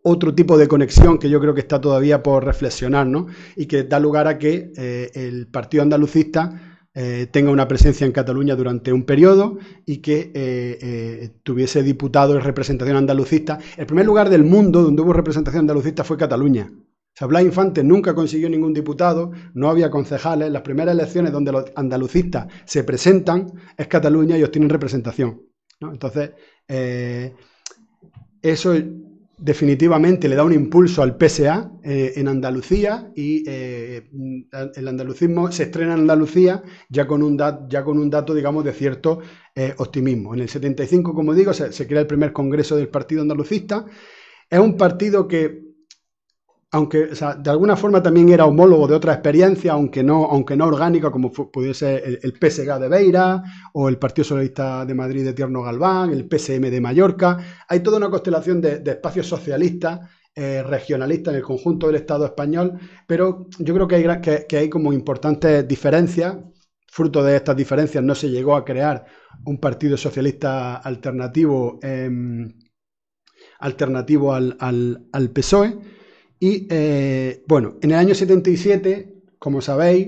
Speaker 2: otro tipo de conexión que yo creo que está todavía por reflexionar, ¿no? Y que da lugar a que el Partido Andalucista tenga una presencia en Cataluña durante un periodo, y que tuviese diputados y representación andalucista. El primer lugar del mundo donde hubo representación andalucista fue Cataluña. O sea, Blas Infante nunca consiguió ningún diputado, no había concejales. Las primeras elecciones donde los andalucistas se presentan es Cataluña, y ellos tienen representación, ¿no? Entonces, eso definitivamente le da un impulso al PSA en Andalucía y el andalucismo se estrena en Andalucía ya con un dato, digamos, de cierto optimismo. En el 75, como digo, se crea el primer congreso del Partido Andalucista. Es un partido que, aunque, o sea, de alguna forma también era homólogo de otra experiencia, aunque no orgánica, como pudiese el PSG de Beira o el Partido Socialista de Madrid de Tierno Galván, el PSM de Mallorca. Hay toda una constelación de espacios socialistas, regionalistas en el conjunto del Estado español, pero yo creo que hay como importantes diferencias. Fruto de estas diferencias no se llegó a crear un partido socialista alternativo, al PSOE. Y bueno, en el año 77, como sabéis,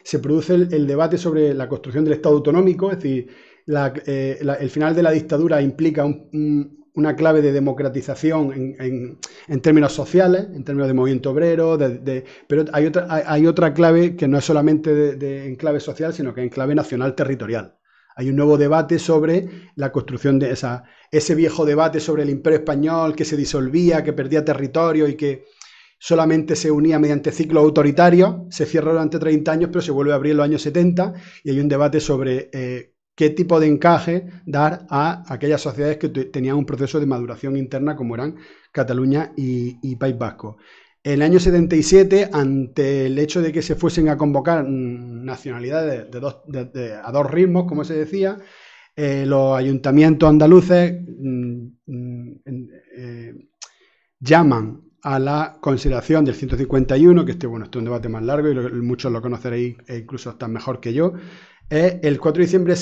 Speaker 2: se produce el debate sobre la construcción del Estado autonómico, es decir, el final de la dictadura implica una clave de democratización en términos sociales, en términos de movimiento obrero, pero hay otra clave que no es solamente en clave social, sino que en clave nacional territorial. Hay un nuevo debate sobre la construcción de ese viejo debate sobre el Imperio Español que se disolvía, que perdía territorio y que solamente se unía mediante ciclos autoritarios, se cierra durante 30 años, pero se vuelve a abrir en los años 70 y hay un debate sobre qué tipo de encaje dar a aquellas sociedades que tenían un proceso de maduración interna como eran Cataluña y País Vasco. En el año 77, ante el hecho de que se fuesen a convocar nacionalidades a dos ritmos, como se decía, los ayuntamientos andaluces llaman a la consideración del 151, que este es un debate más largo y muchos lo conoceréis e incluso están mejor que yo. El 4 de diciembre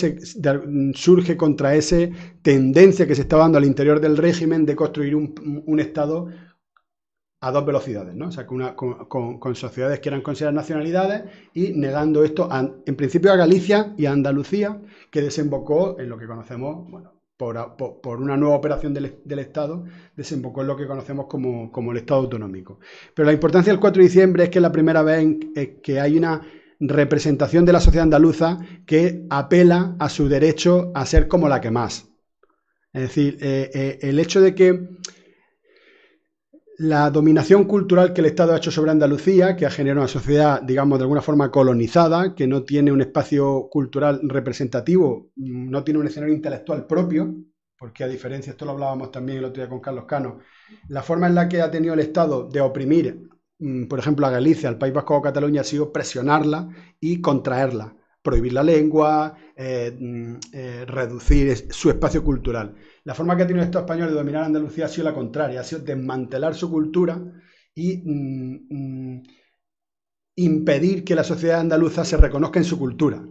Speaker 2: surge contra esa tendencia que se estaba dando al interior del régimen de construir un Estado a dos velocidades, ¿no? O sea, con sociedades que eran consideradas nacionalidades y negando esto en principio a Galicia y a Andalucía, que desembocó en lo que conocemos, bueno, por una nueva operación del Estado, desembocó en lo que conocemos como el Estado autonómico. Pero la importancia del 4 de diciembre es que es la primera vez que hay una representación de la sociedad andaluza que apela a su derecho a ser como la que más. Es decir, el hecho de que la dominación cultural que el Estado ha hecho sobre Andalucía, que ha generado una sociedad, digamos, de alguna forma colonizada, que no tiene un espacio cultural representativo, no tiene un escenario intelectual propio, porque a diferencia, esto lo hablábamos también el otro día con Carlos Cano, la forma en la que ha tenido el Estado de oprimir, por ejemplo, a Galicia, al País Vasco o a Cataluña, ha sido presionarla y contraerla, prohibir la lengua, reducir su espacio cultural. La forma que ha tenido el Estado español de dominar Andalucía ha sido la contraria, ha sido desmantelar su cultura y impedir que la sociedad andaluza se reconozca en su cultura.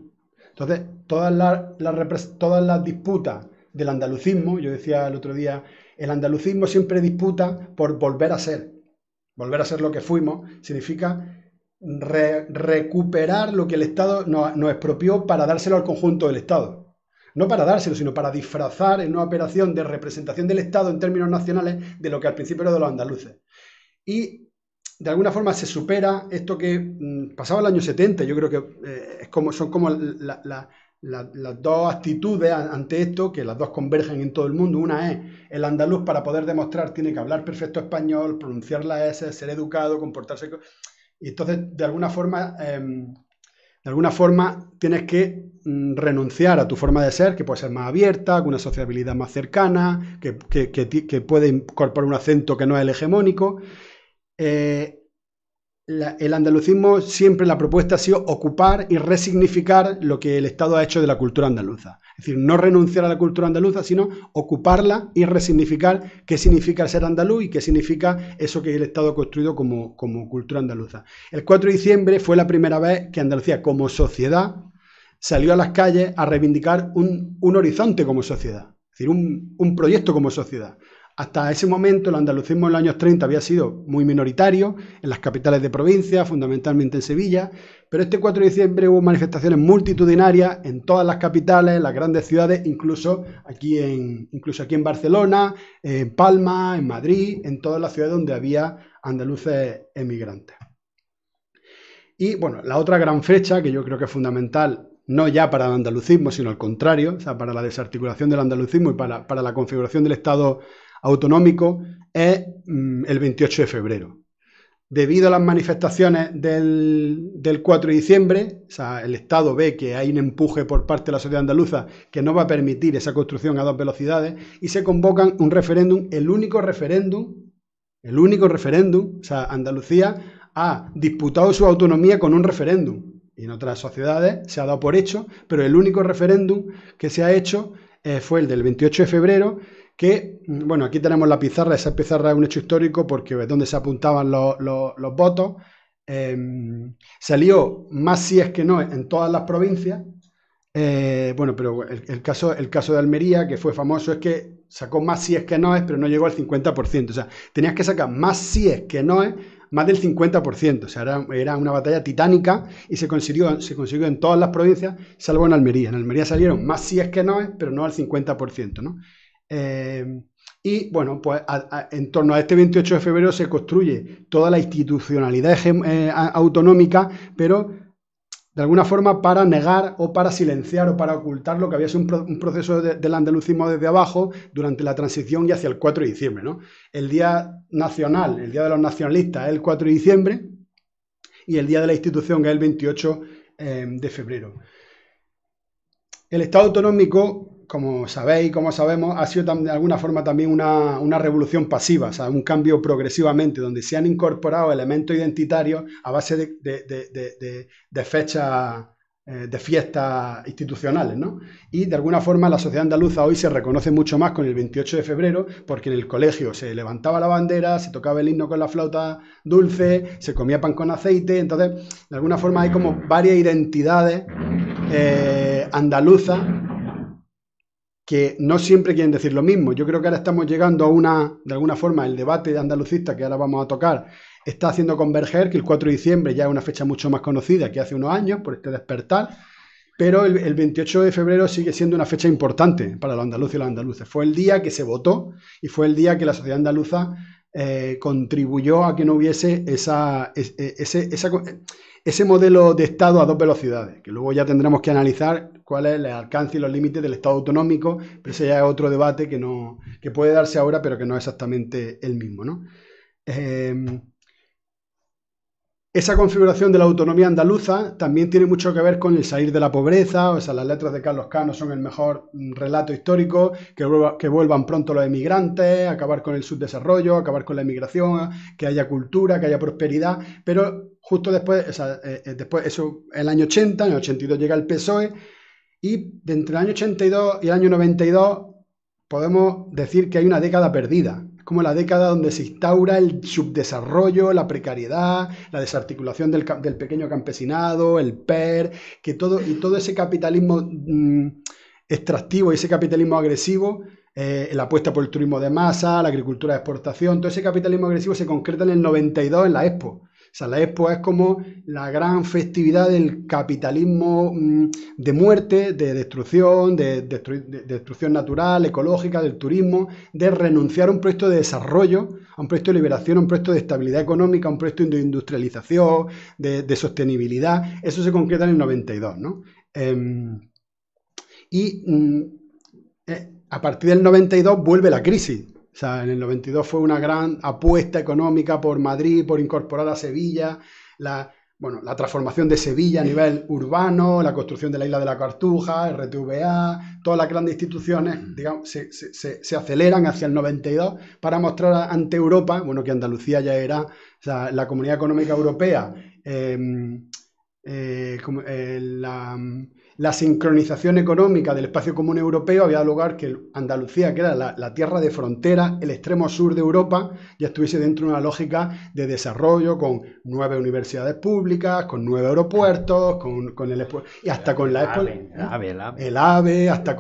Speaker 2: Entonces, todas las disputas del andalucismo, yo decía el otro día, el andalucismo siempre disputa por volver a ser lo que fuimos, significa recuperar lo que el Estado nos expropió para dárselo al conjunto del Estado. No para dárselo, sino para disfrazar en una operación de representación del Estado en términos nacionales de lo que al principio era de los andaluces. Y de alguna forma se supera esto que pasaba el año 70. Yo creo que son como las dos actitudes ante esto, que las dos convergen en todo el mundo. Una es el andaluz, para poder demostrar, tiene que hablar perfecto español, pronunciar la S, ser educado, comportarse. Y entonces, de alguna forma tienes que renunciar a tu forma de ser, que puede ser más abierta, con una sociabilidad más cercana, que puede incorporar un acento que no es el hegemónico. El andalucismo siempre, la propuesta ha sido ocupar y resignificar lo que el Estado ha hecho de la cultura andaluza. Es decir, no renunciar a la cultura andaluza, sino ocuparla y resignificar qué significa ser andaluz y qué significa eso que el Estado ha construido como cultura andaluza. El 4 de diciembre fue la primera vez que Andalucía, como sociedad, salió a las calles a reivindicar un horizonte como sociedad, es decir, un proyecto como sociedad. Hasta ese momento el andalucismo en los años 30 había sido muy minoritario en las capitales de provincia, fundamentalmente en Sevilla, pero este 4 de diciembre hubo manifestaciones multitudinarias en todas las capitales, en las grandes ciudades, incluso aquí en Barcelona, en Palma, en Madrid, en todas las ciudades donde había andaluces emigrantes. Y bueno, la otra gran fecha que yo creo que es fundamental, no ya para el andalucismo, sino al contrario, o sea, para la desarticulación del andalucismo y para la configuración del Estado autonómico es el 28 de febrero. Debido a las manifestaciones del 4 de diciembre, o sea, el Estado ve que hay un empuje por parte de la sociedad andaluza que no va a permitir esa construcción a 2 velocidades y se convocan un referéndum, el único referéndum, o sea, Andalucía ha disputado su autonomía con un referéndum y en otras sociedades se ha dado por hecho, pero el único referéndum que se ha hecho fue el del 28 de febrero, que, bueno, aquí tenemos la pizarra, esa pizarra es un hecho histórico porque es donde se apuntaban los votos. Salió más síes que no en todas las provincias. Bueno, pero el caso de Almería, que fue famoso, es que sacó más síes que noes, pero no llegó al 50%. O sea, tenías que sacar más síes que noes, más del 50%. O sea, era una batalla titánica y se consiguió en todas las provincias, salvo en Almería. En Almería salieron más síes que noes, pero no al 50%, ¿no? Y bueno, pues en torno a este 28 de febrero se construye toda la institucionalidad autonómica, pero de alguna forma para negar o para silenciar o para ocultar lo que había sido un proceso del andalucismo desde abajo durante la transición y hacia el 4 de diciembre, ¿no? El Día Nacional, el Día de los Nacionalistas es el 4 de diciembre y el Día de la Institución es el 28 de febrero. El Estado autonómico, como sabéis, como sabemos, ha sido de alguna forma también una revolución pasiva, o sea, un cambio progresivamente, donde se han incorporado elementos identitarios a base de fechas, de fiestas institucionales, ¿no? Y de alguna forma la sociedad andaluza hoy se reconoce mucho más con el 28 de febrero, porque en el colegio se levantaba la bandera, se tocaba el himno con la flauta dulce, se comía pan con aceite, entonces de alguna forma hay como varias identidades andaluzas que no siempre quieren decir lo mismo. Yo creo que ahora estamos llegando a de alguna forma, el debate andalucista que ahora vamos a tocar está haciendo converger que el 4 de diciembre ya es una fecha mucho más conocida que hace unos años por este despertar, pero el 28 de febrero sigue siendo una fecha importante para los andaluces y los andaluces. Fue el día que se votó y fue el día que la sociedad andaluza contribuyó a que no hubiese ese modelo de Estado a 2 velocidades, que luego ya tendremos que analizar cuál es el alcance y los límites del Estado autonómico, pero ese ya es otro debate que puede darse ahora, pero que no es exactamente el mismo, ¿no? Esa configuración de la autonomía andaluza también tiene mucho que ver con el salir de la pobreza, o sea, las letras de Carlos Cano son el mejor relato histórico, que vuelvan pronto los emigrantes, acabar con el subdesarrollo, acabar con la emigración, que haya cultura, que haya prosperidad, pero justo después, o sea, después eso, el año 80, en el 82 llega el PSOE, y entre el año 82 y el año 92 podemos decir que hay una década perdida. Es como la década donde se instaura el subdesarrollo, la precariedad, la desarticulación del pequeño campesinado, el PER, todo ese capitalismo extractivo y ese capitalismo agresivo, la apuesta por el turismo de masa, la agricultura de exportación, todo ese capitalismo agresivo se concreta en el 92 en la Expo. O sea, la Expo es como la gran festividad del capitalismo de muerte, de destrucción, de destrucción natural, ecológica, del turismo, de renunciar a un proyecto de desarrollo, a un proyecto de liberación, a un proyecto de estabilidad económica, a un proyecto de industrialización, de sostenibilidad. Eso se concreta en el 92, ¿no? A partir del 92 vuelve la crisis. O sea, en el 92 fue una gran apuesta económica por Madrid, por incorporar a Sevilla, la transformación de Sevilla a nivel urbano, la construcción de la isla de la Cartuja, RTVA, todas las grandes instituciones, digamos, se aceleran hacia el 92 para mostrar ante Europa, bueno, que Andalucía ya era, o sea, la Comunidad Económica Europea, la sincronización económica del espacio común europeo había dado lugar que Andalucía, que era la tierra de frontera, el extremo sur de Europa, ya estuviese dentro de una lógica de desarrollo con 9 universidades públicas, con 9 aeropuertos, con el y hasta con la el AVE, hasta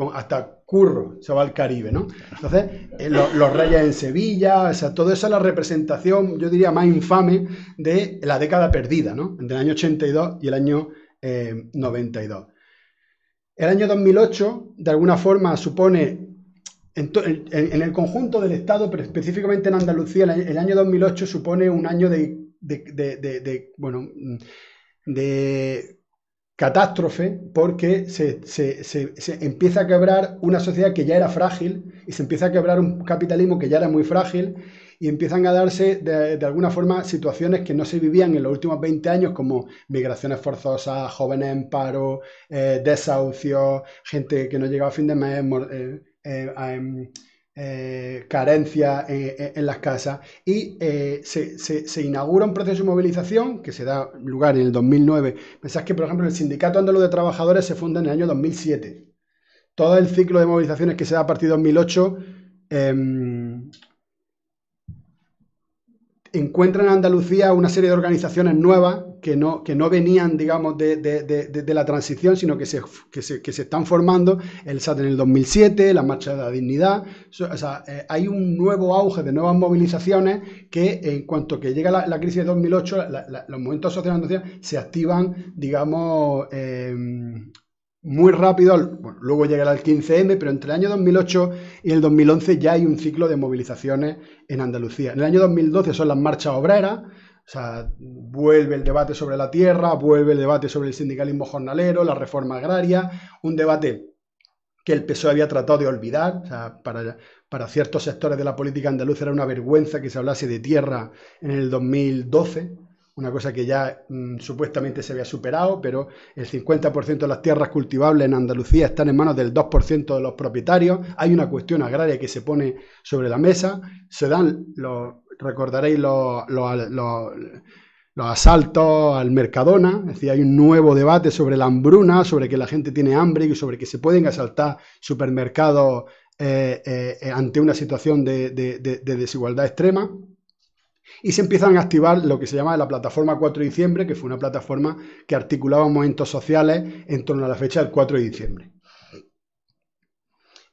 Speaker 2: Curro, se va al Caribe, ¿no? Entonces, los reyes en Sevilla, o sea, todo eso es la representación, yo diría, más infame de la década perdida, ¿no? Entre el año 82 y el año 92. El año 2008, de alguna forma, supone, en el conjunto del Estado, pero específicamente en Andalucía, el año 2008 supone un año de catástrofe porque se empieza a quebrar una sociedad que ya era frágil y se empieza a quebrar un capitalismo que ya era muy frágil y empiezan a darse de alguna forma situaciones que no se vivían en los últimos 20 años como migraciones forzosas, jóvenes en paro, desahucios, gente que no llegaba a fin de mes, carencia en las casas y se inaugura un proceso de movilización que se da lugar en el 2009. Pensás que, por ejemplo, el Sindicato Andaluz de Trabajadores se funda en el año 2007. Todo el ciclo de movilizaciones que se da a partir de 2008 encuentran en Andalucía una serie de organizaciones nuevas que no venían, digamos, de la transición, sino que se están formando. El SAT en el 2007, la Marcha de la Dignidad. O sea, hay un nuevo auge de nuevas movilizaciones que, en cuanto que llega la crisis de 2008, los movimientos sociales en Andalucía se activan, digamos, muy rápido. Bueno, luego llegará el 15M, pero entre el año 2008 y el 2011 ya hay un ciclo de movilizaciones en Andalucía. En el año 2012 son las marchas obreras, o sea, vuelve el debate sobre la tierra, vuelve el debate sobre el sindicalismo jornalero, la reforma agraria, un debate que el PSOE había tratado de olvidar. O sea, para ciertos sectores de la política andaluza era una vergüenza que se hablase de tierra en el 2012, una cosa que ya supuestamente se había superado, pero el 50% de las tierras cultivables en Andalucía están en manos del 2% de los propietarios. Hay una cuestión agraria que se pone sobre la mesa. Se dan, recordaréis, los asaltos al Mercadona. Es decir, hay un nuevo debate sobre la hambruna, sobre que la gente tiene hambre y sobre que se pueden asaltar supermercados ante una situación de desigualdad extrema. Y se empiezan a activar lo que se llama la plataforma 4 de diciembre, que fue una plataforma que articulaba movimientos sociales en torno a la fecha del 4 de diciembre.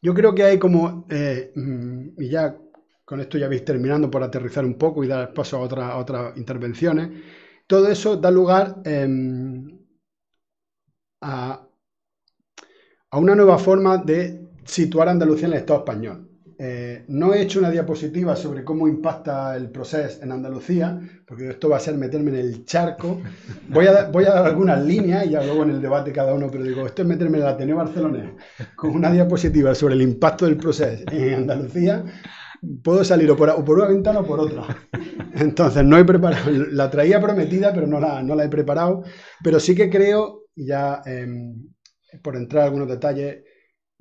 Speaker 2: Yo creo que hay como, y ya con esto ya vais terminando por aterrizar un poco y dar paso a otras intervenciones, todo eso da lugar a una nueva forma de situar a Andalucía en el Estado español. No he hecho una diapositiva sobre cómo impacta el proceso en Andalucía, porque esto va a ser meterme en el charco. Voy a dar algunas líneas y ya luego en el debate cada uno, pero digo, esto es meterme en el Ateneo Barcelonés con una diapositiva sobre el impacto del proceso en Andalucía. Puedo salir o por una ventana o por otra. Entonces no he preparado, la traía prometida, pero no la he preparado. Pero sí que creo, ya por entrar a algunos detalles,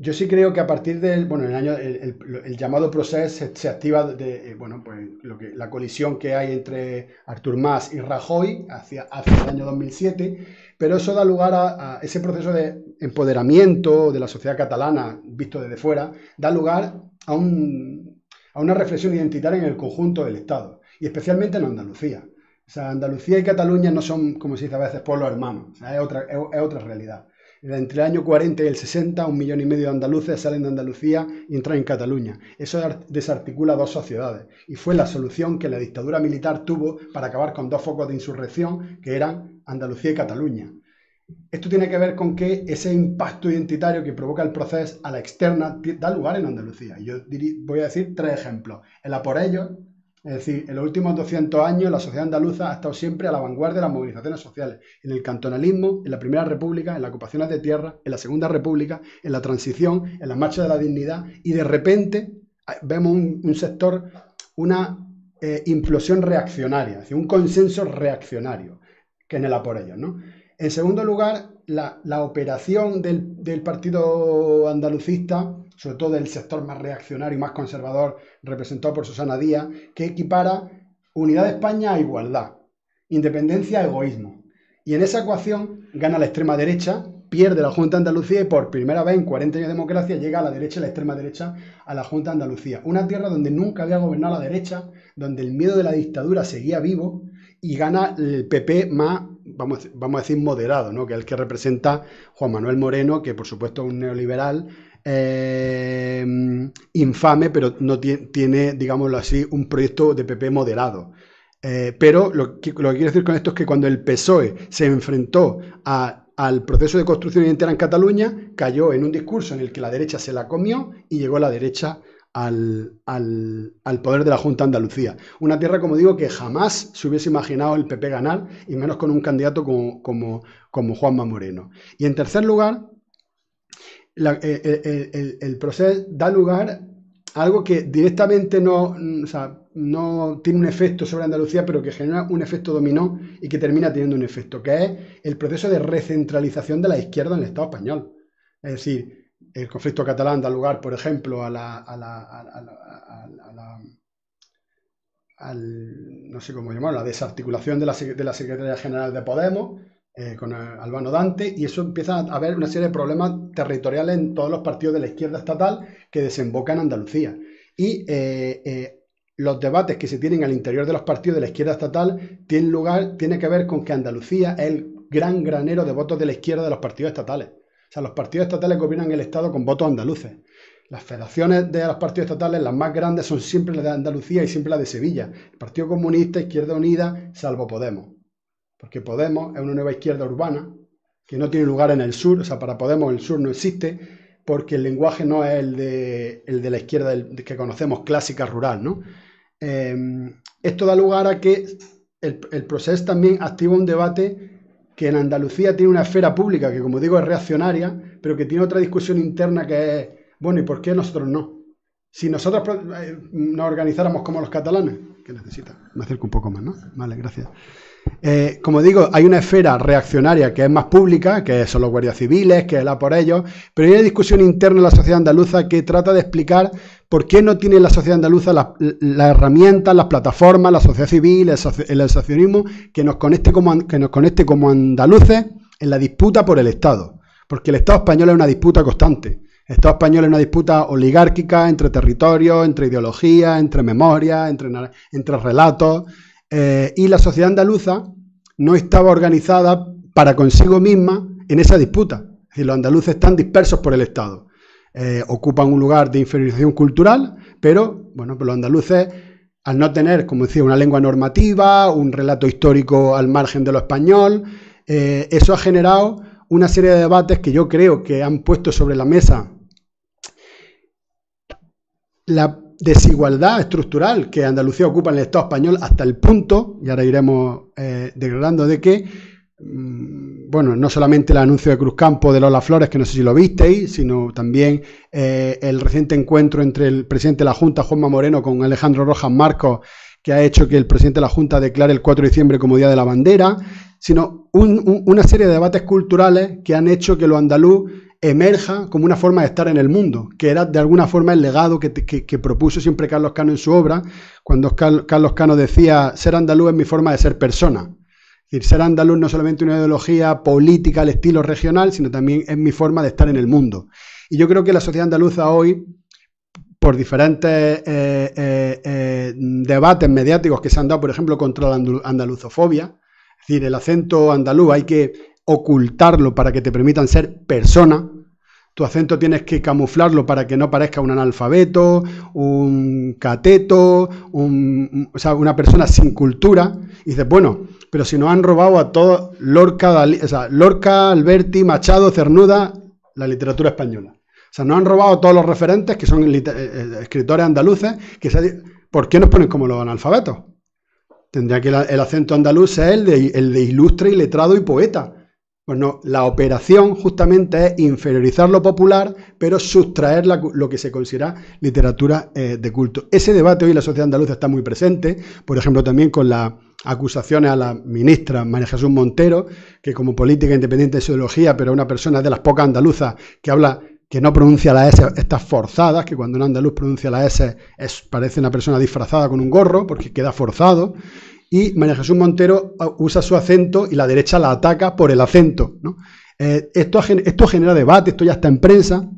Speaker 2: yo sí creo que a partir del, bueno, el llamado proceso se activa pues la colisión que hay entre Artur Mas y Rajoy hacia el año 2007, pero eso da lugar a ese proceso de empoderamiento de la sociedad catalana visto desde fuera, da lugar a una reflexión identitaria en el conjunto del Estado, y especialmente en Andalucía. O sea, Andalucía y Cataluña no son, como se dice a veces, pueblos hermanos. O sea, es otra realidad. Entre el año 40 y el 60, 1,5 millones de andaluces salen de Andalucía y entran en Cataluña. Eso desarticula dos sociedades y fue la solución que la dictadura militar tuvo para acabar con dos focos de insurrección que eran Andalucía y Cataluña. Esto tiene que ver con que ese impacto identitario que provoca el proceso a la externa da lugar en Andalucía. Y yo voy a decir 3 ejemplos. El a por ellos, es decir, en los últimos 200 años la sociedad andaluza ha estado siempre a la vanguardia de las movilizaciones sociales. En el cantonalismo, en la Primera República, en las ocupaciones de tierra, en la Segunda República, en la transición, en la Marcha de la Dignidad, y de repente vemos un sector, una implosión reaccionaria, es decir, un consenso reaccionario, que en el a por ellos, ¿no? En segundo lugar, la operación del partido andalucista, sobre todo del sector más reaccionario y más conservador, representado por Susana Díaz, que equipara unidad de España a igualdad, independencia a egoísmo. Y en esa ecuación gana la extrema derecha, pierde la Junta de Andalucía y por primera vez en 40 años de democracia llega a la derecha, la extrema derecha, a la Junta de Andalucía. Una tierra donde nunca había gobernado la derecha, donde el miedo de la dictadura seguía vivo, y gana el PP más, vamos a decir, moderado, ¿no? Que es el que representa Juan Manuel Moreno, que por supuesto es un neoliberal infame, pero no tiene, digámoslo así, un proyecto de PP moderado. Pero lo que quiero decir con esto es que cuando el PSOE se enfrentó al proceso de construcción identitaria en Cataluña, cayó en un discurso en el que la derecha se la comió y llegó la derecha al poder de la Junta de Andalucía. Una tierra, como digo, que jamás se hubiese imaginado el PP ganar, y menos con un candidato como Juanma Moreno. Y en tercer lugar, el proceso da lugar a algo que directamente no tiene un efecto sobre Andalucía, pero que genera un efecto dominó y que termina teniendo un efecto, que es el proceso de recentralización de la izquierda en el Estado español. Es decir, el conflicto catalán da lugar, por ejemplo, no sé cómo llamarlo, la desarticulación de la Secretaría General de Podemos, con Albano Dante, y eso empieza a haber una serie de problemas territoriales en todos los partidos de la izquierda estatal que desembocan en Andalucía. Y los debates que se tienen al interior de los partidos de la izquierda estatal tiene que ver con que Andalucía es el gran granero de votos de la izquierda de los partidos estatales. O sea, los partidos estatales gobiernan el Estado con votos andaluces. Las federaciones de los partidos estatales, las más grandes, son siempre las de Andalucía y siempre las de Sevilla. El Partido Comunista, Izquierda Unida, salvo Podemos. Porque Podemos es una nueva izquierda urbana que no tiene lugar en el sur. O sea, para Podemos el sur no existe porque el lenguaje no es el de la izquierda que conocemos, clásica rural, ¿no? Esto da lugar a que el proceso también activa un debate que en Andalucía tiene una esfera pública que, como digo, es reaccionaria, pero que tiene otra discusión interna que es, bueno, ¿y por qué nosotros no? Si nosotros nos organizáramos como los catalanes, ¿qué necesita? Me acerco un poco más, ¿no? Vale, gracias. Como digo, hay una esfera reaccionaria que es más pública, que son los guardias civiles, que es la por ellos, pero hay una discusión interna en la sociedad andaluza que trata de explicar por qué no tiene la sociedad andaluza las herramientas, las plataformas, la sociedad civil, el asociacionismo que nos conecte como andaluces en la disputa por el Estado. Porque el Estado español es una disputa constante. El Estado español es una disputa oligárquica entre territorios, entre ideologías, entre memorias, entre relatos. Y la sociedad andaluza no estaba organizada para consigo misma en esa disputa. Es decir, los andaluces están dispersos por el Estado. Ocupan un lugar de inferiorización cultural, pero bueno, pues los andaluces, al no tener, como decía, una lengua normativa, un relato histórico al margen de lo español, eso ha generado una serie de debates que yo creo que han puesto sobre la mesa la desigualdad estructural que Andalucía ocupa en el Estado español hasta el punto, y ahora iremos degradando, de que, bueno, no solamente el anuncio de Cruzcampo de Lola Flores, que no sé si lo visteis, sino también el reciente encuentro entre el presidente de la Junta, Juanma Moreno, con Alejandro Rojas Marcos, que ha hecho que el presidente de la Junta declare el 4 de diciembre como Día de la Bandera, sino una serie de debates culturales que han hecho que lo andaluz emerja como una forma de estar en el mundo, que era de alguna forma el legado que propuso siempre Carlos Cano en su obra, cuando Carlos Cano decía: ser andaluz es mi forma de ser persona. Es decir, ser andaluz no es solamente una ideología política al estilo regional, sino también es mi forma de estar en el mundo. Y yo creo que la sociedad andaluza hoy, por diferentes debates mediáticos que se han dado, por ejemplo, contra la andaluzofobia, es decir, el acento andaluz hay que ocultarlo para que te permitan ser persona. Tu acento tienes que camuflarlo para que no parezca un analfabeto, un cateto, o sea, una persona sin cultura. Y dices, bueno, pero si nos han robado a todos Lorca, Lorca, Alberti, Machado, Cernuda, la literatura española. O sea, nos han robado a todos los referentes que son escritores andaluces. ¿Por qué nos ponen como los analfabetos? Tendría que el acento andaluz ser el de ilustre y letrado y poeta. Pues no, la operación justamente es inferiorizar lo popular, pero sustraer lo que se considera literatura de culto. Ese debate hoy en la sociedad andaluza está muy presente, por ejemplo, también con las acusaciones a la ministra María Jesús Montero, que como política independiente de su ideología, pero una persona de las pocas andaluzas que no pronuncia la S, estas forzadas, que cuando un andaluz pronuncia la S parece una persona disfrazada con un gorro, porque queda forzado. Y María Jesús Montero usa su acento y la derecha la ataca por el acento, ¿no? Esto genera debate, esto ya está en prensa.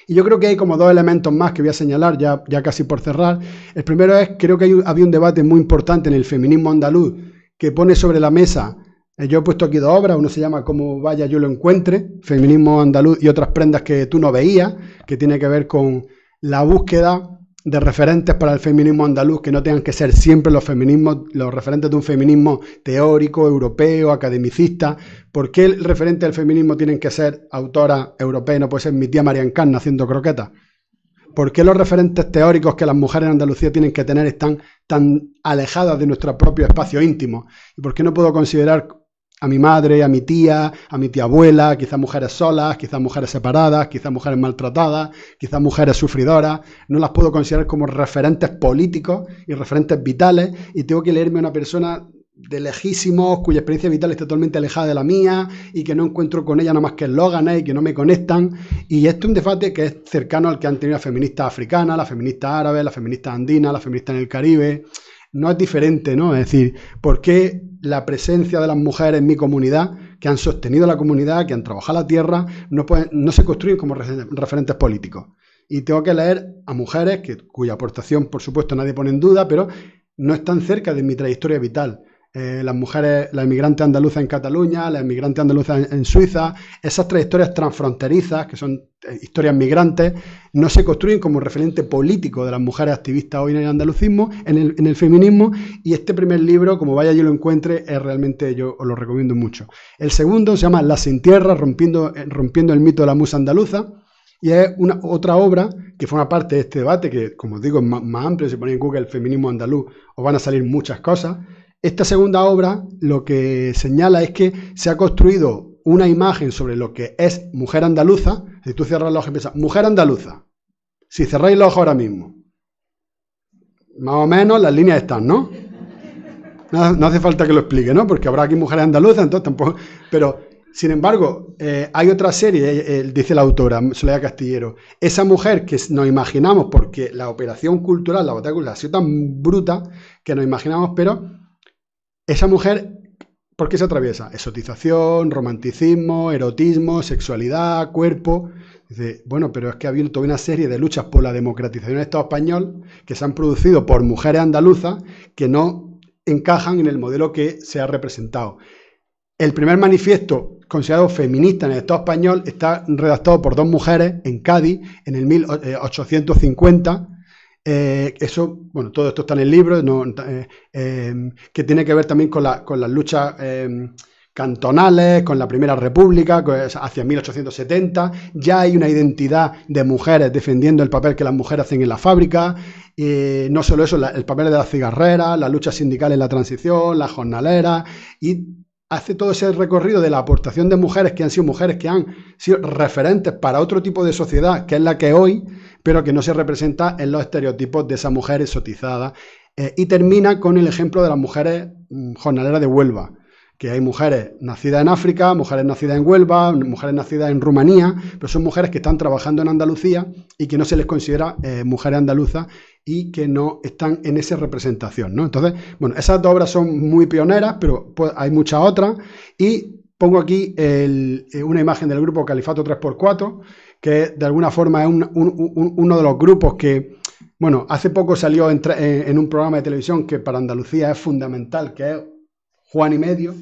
Speaker 2: Y yo creo que hay como dos elementos más que voy a señalar ya casi por cerrar. El primero es, creo que había un debate muy importante en el feminismo andaluz que pone sobre la mesa. Yo he puesto aquí dos obras, uno se llama Como vaya yo lo encuentre, Feminismo andaluz y otras prendas que tú no veías, que tiene que ver con la búsqueda de referentes para el feminismo andaluz que no tengan que ser siempre los referentes de un feminismo teórico, europeo, academicista. ¿Por qué el referente del feminismo tienen que ser autoras europeas y no puede ser mi tía María Encarna haciendo croquetas? ¿por qué los referentes teóricos que las mujeres en Andalucía tienen que tener están tan alejadas de nuestro propio espacio íntimo? ¿Y por qué no puedo considerar a mi madre, a mi tía abuela, quizás mujeres solas, quizás mujeres separadas, quizás mujeres maltratadas, quizás mujeres sufridoras? No las puedo considerar como referentes políticos y referentes vitales, y tengo que leerme a una persona de lejísimos, cuya experiencia vital es totalmente alejada de la mía y que no encuentro con ella nada más que eslóganes y que no me conectan. Y esto es un debate que es cercano al que han tenido las feministas africanas, las feministas árabes, las feministas andinas, las feministas en el Caribe. No es diferente, ¿no? Es decir, ¿por qué la presencia de las mujeres en mi comunidad, que han sostenido la comunidad, que han trabajado la tierra, no se construyen como referentes políticos? Y tengo que leer a mujeres cuya aportación, por supuesto, nadie pone en duda, pero no están cerca de mi trayectoria vital. Las mujeres, las inmigrantes andaluzas en Cataluña, las inmigrantes andaluzas en Suiza, esas trayectorias transfronterizas, que son historias migrantes, no se construyen como referente político de las mujeres activistas hoy en el andalucismo, en el feminismo, y este primer libro, como vaya yo lo encuentre, es realmente, yo os lo recomiendo mucho. El segundo se llama Las sin tierra, rompiendo el mito de la musa andaluza, y es otra obra que forma parte de este debate, que como os digo es más amplio. Si ponéis en Google el feminismo andaluz os van a salir muchas cosas. Esta segunda obra lo que señala es que se ha construido una imagen sobre lo que es mujer andaluza. Si tú cierras los ojos y piensas, mujer andaluza, si cerráis los ojos ahora mismo, más o menos las líneas están, ¿no? No hace falta que lo explique, ¿no? Porque habrá aquí mujeres andaluzas, entonces tampoco... Pero, sin embargo, hay otra serie, dice la autora, Soledad Castillero, esa mujer que nos imaginamos, porque la operación cultural, la batalla cultural ha sido tan bruta que nos imaginamos, pero... Esa mujer, ¿por qué se atraviesa? Exotización, romanticismo, erotismo, sexualidad, cuerpo. Dice, bueno, pero es que ha habido toda una serie de luchas por la democratización del Estado español que se han producido por mujeres andaluzas que no encajan en el modelo que se ha representado. El primer manifiesto considerado feminista en el Estado español está redactado por dos mujeres en Cádiz en el 1850. Eso, bueno, todo esto está en el libro, que tiene que ver también con las luchas cantonales, con la Primera República, hacia 1870. Ya hay una identidad de mujeres defendiendo el papel que las mujeres hacen en la fábrica. No solo eso, el papel de las cigarreras, la lucha sindical en la transición, las jornaleras, y hace todo ese recorrido de la aportación de mujeres que han sido referentes para otro tipo de sociedad, que es la que hoy, pero que no se representa en los estereotipos de esa mujer exotizada. Y termina con el ejemplo de las mujeres jornaleras de Huelva, que hay mujeres nacidas en África, mujeres nacidas en Huelva, mujeres nacidas en Rumanía, pero son mujeres que están trabajando en Andalucía y que no se les considera mujeres andaluzas y que no están en esa representación, ¿no? Entonces, bueno, esas dos obras son muy pioneras, pero pues, hay muchas otras, y pongo aquí una imagen del grupo Califato 3x4, que de alguna forma es uno de los grupos que, bueno, hace poco salió en un programa de televisión que para Andalucía es fundamental, que es Juan y Medio.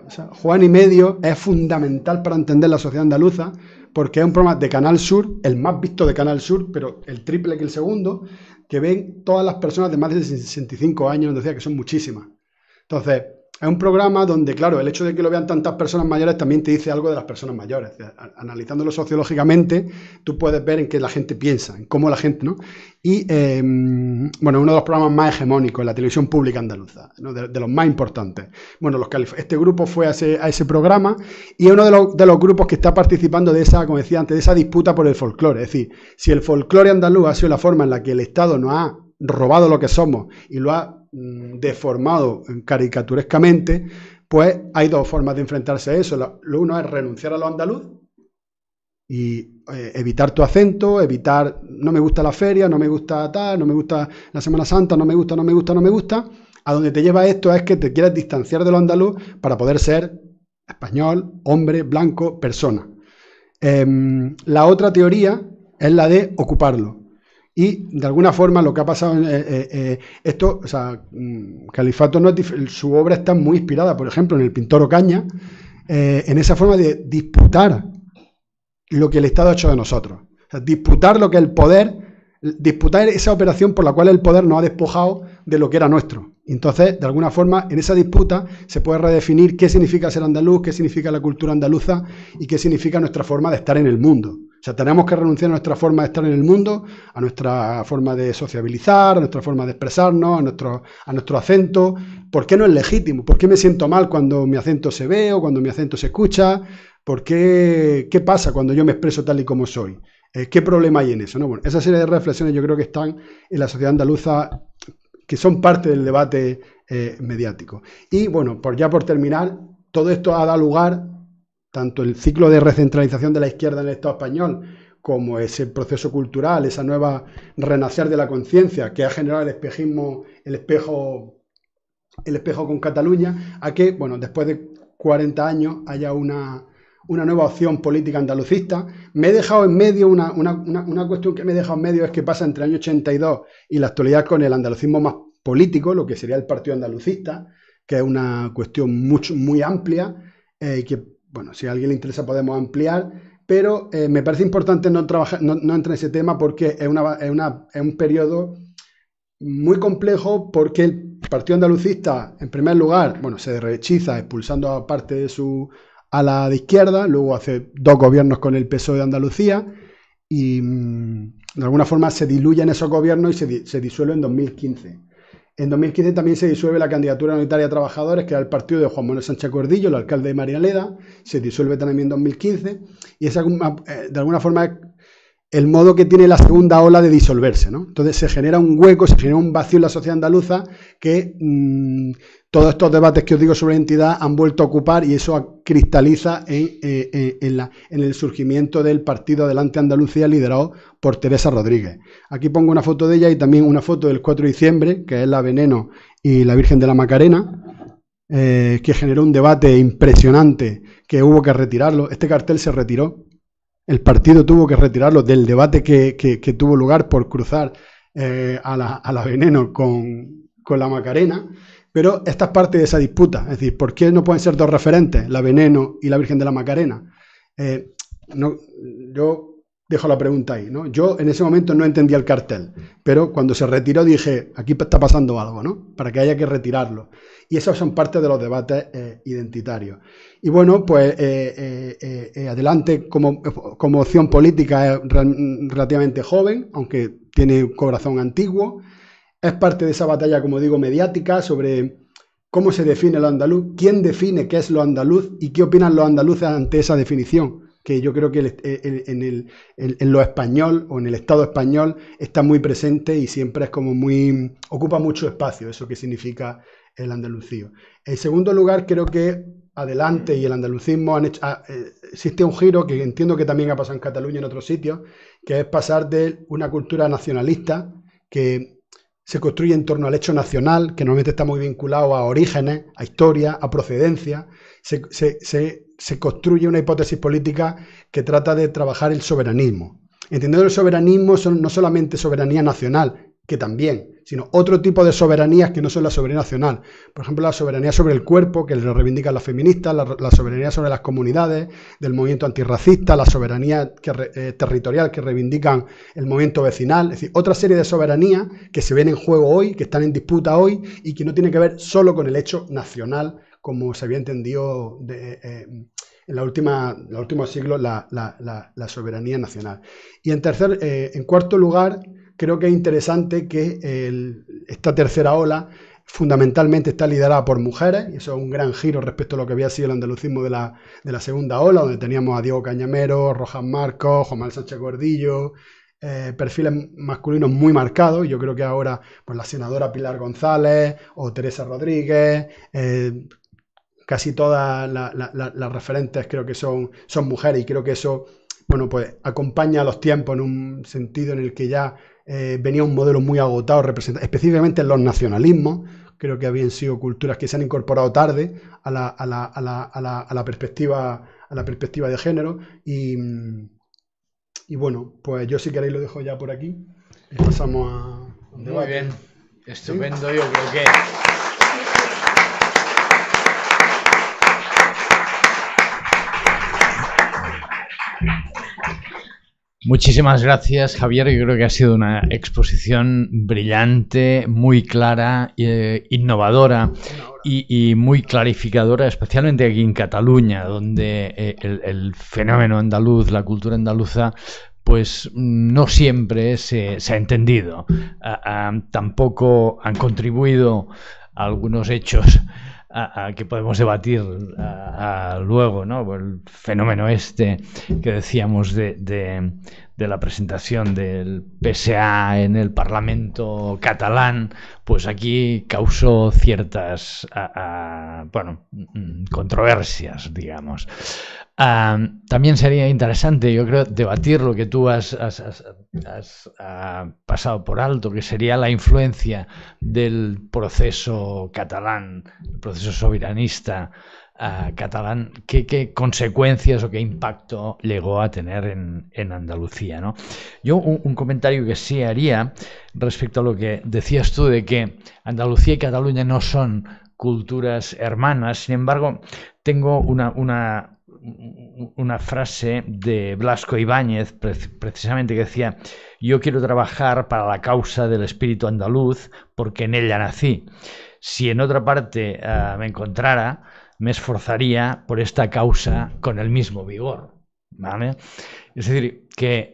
Speaker 2: O sea, Juan y Medio es fundamental para entender la sociedad andaluza, porque es un programa de Canal Sur, el más visto de Canal Sur, pero el triple que el segundo, que ven todas las personas de más de 65 años, decía que son muchísimas. Entonces, es un programa donde, claro, el hecho de que lo vean tantas personas mayores también te dice algo de las personas mayores. O sea, analizándolo sociológicamente, tú puedes ver en qué la gente piensa, en cómo la gente, ¿no? Y, bueno, uno de los programas más hegemónicos en la televisión pública andaluza, ¿no? de los más importantes. Bueno, este grupo fue a ese programa, y es uno de los grupos que está participando de esa, como decía antes, de esa disputa por el folclore. Es decir, si el folclore andaluz ha sido la forma en la que el Estado nos ha robado lo que somos y lo ha deformado caricaturescamente, pues hay dos formas de enfrentarse a eso. Lo uno es renunciar a lo andaluz y evitar tu acento, evitar, no me gusta la feria, no me gusta tal, no me gusta la Semana Santa, no me gusta. A donde te lleva esto es que te quieres distanciar de lo andaluz para poder ser español, hombre, blanco, persona. La otra teoría es la de ocuparlo. Y de alguna forma lo que ha pasado esto, o sea, Califato no es su obra está muy inspirada, por ejemplo, en el pintor Ocaña, en esa forma de disputar lo que el Estado ha hecho de nosotros. O sea, disputar lo que el poder, disputar esa operación por la cual el poder nos ha despojado de lo que era nuestro. Entonces, de alguna forma, en esa disputa se puede redefinir qué significa ser andaluz, qué significa la cultura andaluza y qué significa nuestra forma de estar en el mundo. O sea, tenemos que renunciar a nuestra forma de estar en el mundo, a nuestra forma de sociabilizar, a nuestra forma de expresarnos, a nuestro acento. ¿Por qué no es legítimo? ¿Por qué me siento mal cuando mi acento se ve o cuando mi acento se escucha? ¿Qué pasa cuando yo me expreso tal y como soy? ¿Qué problema hay en eso? ¿No? Bueno, esa serie de reflexiones yo creo que están en la sociedad andaluza, que son parte del debate mediático. Y bueno, ya por terminar, todo esto ha dado lugar, tanto el ciclo de recentralización de la izquierda en el Estado español, como ese proceso cultural, esa nueva renacer de la conciencia que ha generado el espejismo, el espejo con Cataluña, a que, bueno, después de 40 años haya una nueva opción política andalucista. Me he dejado en medio, una cuestión que me he dejado en medio es que pasa entre el año 82 y la actualidad con el andalucismo más político, lo que sería el Partido Andalucista, que es una cuestión muy amplia, que, bueno, si a alguien le interesa podemos ampliar, pero me parece importante no entrar en ese tema porque es un periodo muy complejo, porque el Partido Andalucista, en primer lugar, bueno, se rehechiza expulsando a parte de su ala de izquierda, luego hace 2 gobiernos con el PSOE de Andalucía y de alguna forma se diluyen esos gobiernos y se disuelve en 2015. En 2015 también se disuelve la candidatura unitaria de trabajadores, que era el partido de Juan Manuel Sánchez Cordillo, el alcalde de Marialeda, se disuelve también en 2015 y es de alguna forma el modo que tiene la segunda ola de disolverse, ¿no? Entonces se genera un hueco, se genera un vacío en la sociedad andaluza que todos estos debates que os digo sobre identidad han vuelto a ocupar, y eso cristaliza en el surgimiento del Partido Adelante Andalucía, liderado por Teresa Rodríguez. Aquí pongo una foto de ella y también una foto del 4 de diciembre, que es la Veneno y la Virgen de la Macarena, que generó un debate impresionante que hubo que retirarlo. Este cartel se retiró. El partido tuvo que retirarlo del debate que tuvo lugar por cruzar a la Veneno con la Macarena, pero esta es parte de esa disputa. Es decir, ¿por qué no pueden ser 2 referentes, la Veneno y la Virgen de la Macarena? Yo dejo la pregunta ahí, ¿no? Yo en ese momento no entendía el cartel, pero cuando se retiró dije, aquí está pasando algo, ¿no? Para que haya que retirarlo. Y esos son parte de los debates identitarios. Y bueno, pues Adelante como opción política es relativamente joven, aunque tiene un corazón antiguo. Es parte de esa batalla, como digo, mediática sobre cómo se define lo andaluz, quién define qué es lo andaluz y qué opinan los andaluces ante esa definición, que yo creo que en lo español o en el Estado español está muy presente y siempre es como ocupa mucho espacio eso que significa el andalucío. En segundo lugar, creo que Adelante y el andalucismo existe un giro que entiendo que también ha pasado en Cataluña y en otros sitios, que es pasar de una cultura nacionalista que se construye en torno al hecho nacional, que normalmente está muy vinculado a orígenes, a historia, a procedencia. Se construye una hipótesis política que trata de trabajar el soberanismo. Entendiendo el soberanismo no solamente soberanía nacional, que también, sino otro tipo de soberanías que no son la soberanía nacional. Por ejemplo, la soberanía sobre el cuerpo, que lo reivindican las feministas, la soberanía sobre las comunidades, del movimiento antirracista, la soberanía territorial que reivindican el movimiento vecinal. Es decir, otra serie de soberanías que se ven en juego hoy, que están en disputa hoy y que no tienen que ver solo con el hecho nacional, como se había entendido en los últimos siglos la soberanía nacional. Y en cuarto lugar, creo que es interesante que esta tercera ola fundamentalmente está liderada por mujeres, y eso es un gran giro respecto a lo que había sido el andalucismo de la segunda ola, donde teníamos a Diego Cañamero, Rojas Marcos, Juan Manuel Sánchez Gordillo, perfiles masculinos muy marcados. Yo creo que ahora pues, la senadora Pilar González o Teresa Rodríguez, casi todas las referentes creo que son mujeres, y creo que eso, bueno, pues acompaña a los tiempos en un sentido en el que ya venía un modelo muy agotado, específicamente en los nacionalismos. Creo que habían sido culturas que se han incorporado tarde a la perspectiva de género. Y bueno, pues yo si queréis lo dejo ya por aquí y pasamos a un debate.
Speaker 1: Muy bien, estupendo. ¿Sí? Yo creo que... Muchísimas gracias, Javier. Yo creo que ha sido una exposición brillante, muy clara, innovadora y muy clarificadora, especialmente aquí en Cataluña, donde el fenómeno andaluz, la cultura andaluza, pues no siempre se ha entendido. Tampoco han contribuido a algunos hechos que podemos debatir luego, ¿no? El fenómeno este que decíamos de la presentación del PSA en el Parlamento catalán, pues aquí causó ciertas bueno, controversias, digamos. También sería interesante, yo creo, debatir lo que tú has pasado por alto, que sería la influencia del proceso catalán, el proceso soberanista catalán, qué consecuencias o qué impacto llegó a tener en Andalucía, ¿no? Yo un comentario que sí haría respecto a lo que decías tú de que Andalucía y Cataluña no son culturas hermanas. Sin embargo, tengo una frase de Blasco Ibáñez, precisamente, que decía: yo quiero trabajar para la causa del espíritu andaluz porque en ella nací. Si en otra parte me encontrara, me esforzaría por esta causa con el mismo vigor, ¿vale? Es decir, que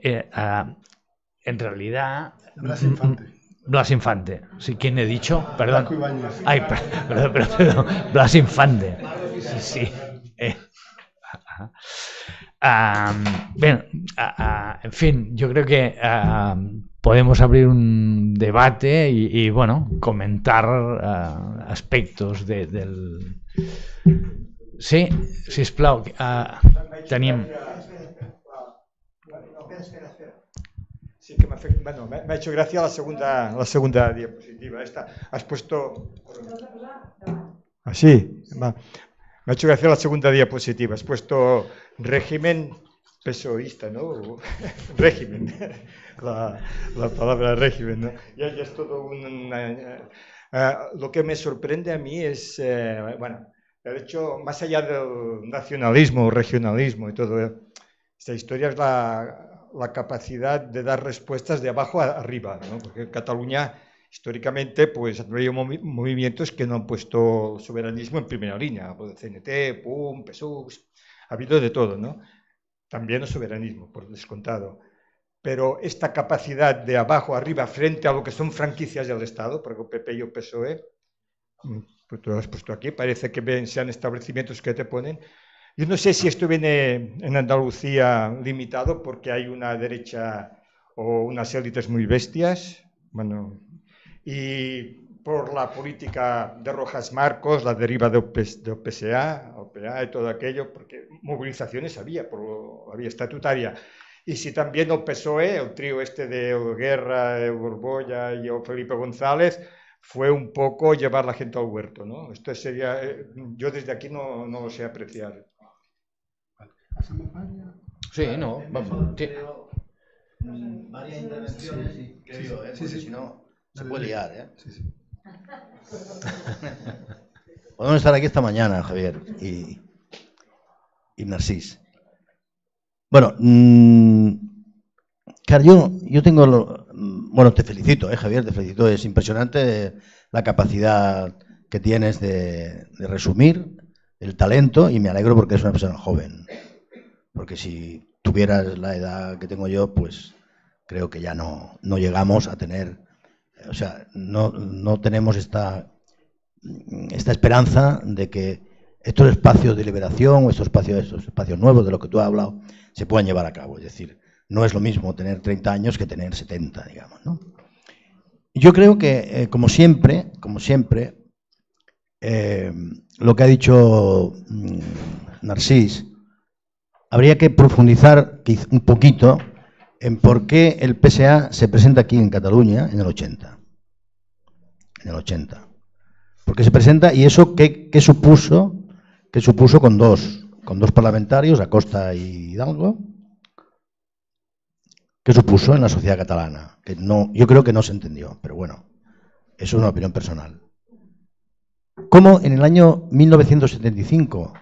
Speaker 1: en realidad...
Speaker 2: Blas Infante.
Speaker 1: Blas Infante, ¿sí? ¿Quién he dicho? Perdón. Ay, perdón. Blas Infante. Sí. Bien, en fin, yo creo que podemos abrir un debate y bueno, comentar aspectos del... Sí, sisplau, tenim...
Speaker 3: Sí, que bueno, me ha hecho gracia la segunda diapositiva. Esta has puesto... Así, me ha hecho gracia la segunda diapositiva. Has puesto régimen pesoísta, ¿no? Régimen, la palabra régimen, ¿no? Ya es todo lo que me sorprende a mí es, bueno, de hecho, más allá del nacionalismo, regionalismo y todo, esta historia es la capacidad de dar respuestas de abajo a arriba, ¿no? Porque Cataluña, históricamente, pues ha habido movimientos que no han puesto soberanismo en primera línea, pues CNT, PUM, PSUV, ha habido de todo, ¿no? También el soberanismo, por descontado. Pero esta capacidad de abajo a arriba frente a lo que son franquicias del Estado, porque el PP y el PSOE, pues tú lo has puesto aquí, parece que sean establecimientos que te ponen. Yo no sé si esto viene en Andalucía limitado porque hay una derecha o unas élites muy bestias, bueno, y por la política de Rojas Marcos, la deriva del PSA, OPA y todo aquello, porque movilizaciones había por la vía estatutaria. Y si también el PSOE, el trío este de Guerra, Borbolla y Felipe González, fue un poco llevar la gente al huerto, ¿no? Esto sería, yo desde aquí no lo sé apreciar.
Speaker 1: Sí, no, vamos.
Speaker 4: Varias intervenciones, creo, porque si no se puede liar, ¿eh? Sí. Podemos estar aquí esta mañana, Javier y Narcís. Bueno, claro, yo tengo... Bueno, te felicito, Javier, te felicito. Es impresionante la capacidad que tienes de resumir, el talento, y me alegro porque es una persona joven. Porque si tuvieras la edad que tengo yo, pues creo que ya no llegamos a tener... O sea, no tenemos esta esperanza de que estos espacios de liberación o estos espacios nuevos de los que tú has hablado se puedan llevar a cabo. Es decir, no es lo mismo tener 30 años que tener 70, digamos, ¿no? Yo creo que, como siempre, lo que ha dicho Narcís, habría que profundizar un poquito en por qué el PSA se presenta aquí en Cataluña en el 80. En el 80. Porque se presenta, y eso qué supuso con dos parlamentarios, Acosta y Hidalgo. ¿Qué supuso en la sociedad catalana? Que no, yo creo que no se entendió, pero bueno, eso es una opinión personal. Cómo en el año 1975,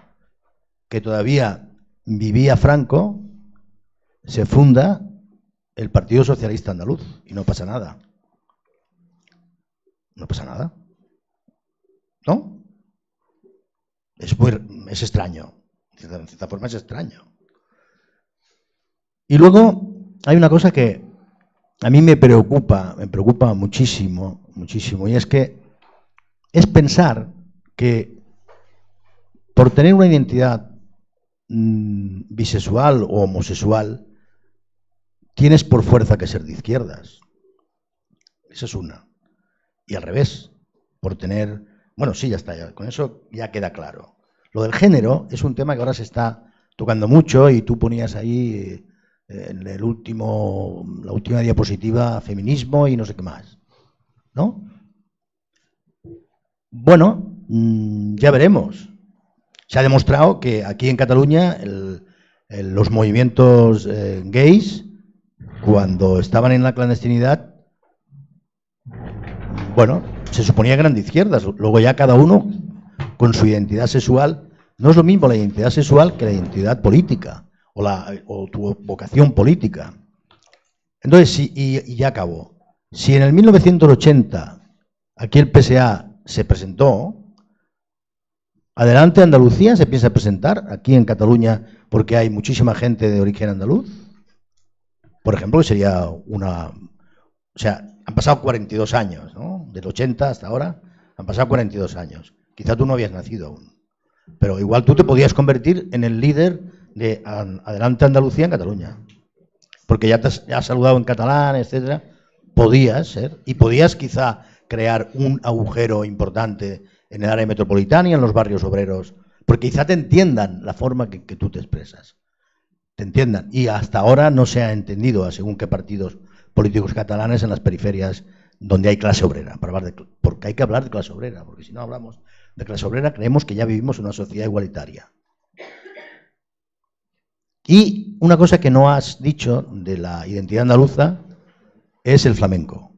Speaker 4: que todavía vivía Franco, se funda el Partido Socialista Andaluz y no pasa nada. No pasa nada. ¿No? es extraño. En cierta forma es extraño. Y luego hay una cosa que a mí me preocupa muchísimo, muchísimo, y es que es pensar que por tener una identidad bisexual o homosexual tienes por fuerza que ser de izquierdas. Esa es una. Y al revés, por tener... Bueno, sí, ya está, con eso ya queda claro. Lo del género es un tema que ahora se está tocando mucho y tú ponías ahí en la última diapositiva feminismo y no sé qué más, ¿no? Bueno, ya veremos. Se ha demostrado que aquí en Cataluña los movimientos gays, cuando estaban en la clandestinidad, bueno, se suponía que eran de izquierdas. Luego ya cada uno con su identidad sexual. No es lo mismo la identidad sexual que la identidad política o tu vocación política. Entonces, y ya acabó. Si en el 1980 aquí el PSA se presentó, Adelante Andalucía se piensa presentar aquí en Cataluña porque hay muchísima gente de origen andaluz. Por ejemplo, que sería una... O sea, han pasado 42 años, ¿no? Del 80 hasta ahora han pasado 42 años. Quizá tú no habías nacido aún. Pero igual tú te podías convertir en el líder de Adelante Andalucía en Cataluña. Porque ya te has saludado en catalán, etcétera. Podías ser. Y podías quizá crear un agujero importante en el área metropolitana y en los barrios obreros. Porque quizá te entiendan la forma que tú te expresas. Te entiendan. Y hasta ahora no se ha entendido a según qué partidos políticos catalanes en las periferias donde hay clase obrera. Porque hay que hablar de clase obrera. Porque si no hablamos de clase obrera, creemos que ya vivimos en una sociedad igualitaria. Y una cosa que no has dicho de la identidad andaluza es el flamenco.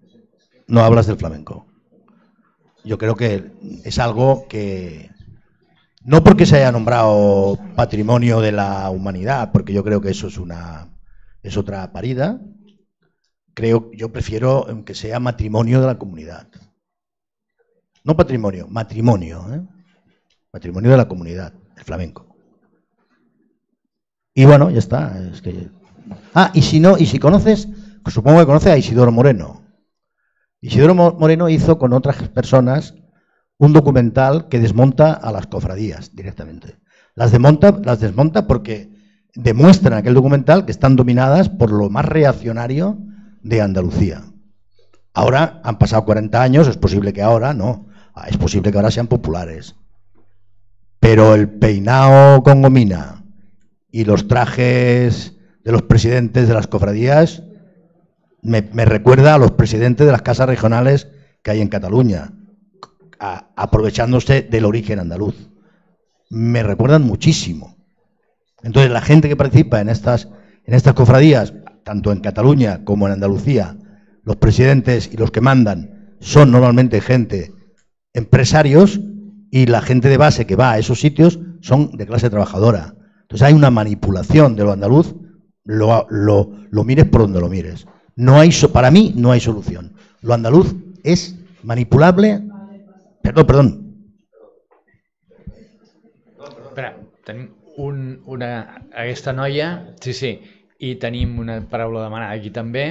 Speaker 4: No hablas del flamenco. Yo creo que es algo que, no porque se haya nombrado patrimonio de la humanidad, porque yo creo que eso es otra parida, yo prefiero que sea matrimonio de la comunidad. No patrimonio, matrimonio, ¿eh? Matrimonio de la comunidad, el flamenco. Y bueno, ya está. Es que... y si conoces, pues supongo que conoces a Isidoro Moreno. Isidoro Moreno hizo con otras personas un documental que desmonta a las cofradías directamente. Las desmonta porque demuestra en aquel documental que están dominadas por lo más reaccionario de Andalucía. Ahora han pasado 40 años, es posible que ahora no. Es posible que ahora sean populares. Pero el peinado con gomina y los trajes de los presidentes de las cofradías me recuerda a los presidentes de las casas regionales que hay en Cataluña, aprovechándose del origen andaluz. Me recuerdan muchísimo. Entonces, la gente que participa en estas cofradías, tanto en Cataluña como en Andalucía, los presidentes y los que mandan son normalmente gente, empresarios, y la gente de base que va a esos sitios son de clase trabajadora. Entonces hay una manipulación de lo andaluz, lo mires por donde lo mires. Para mí no hay solución. Lo andaluz es manipulable. Perdón.
Speaker 1: Espera, tenim aquesta noia, sí, i tenim una paraula demanada aquí també.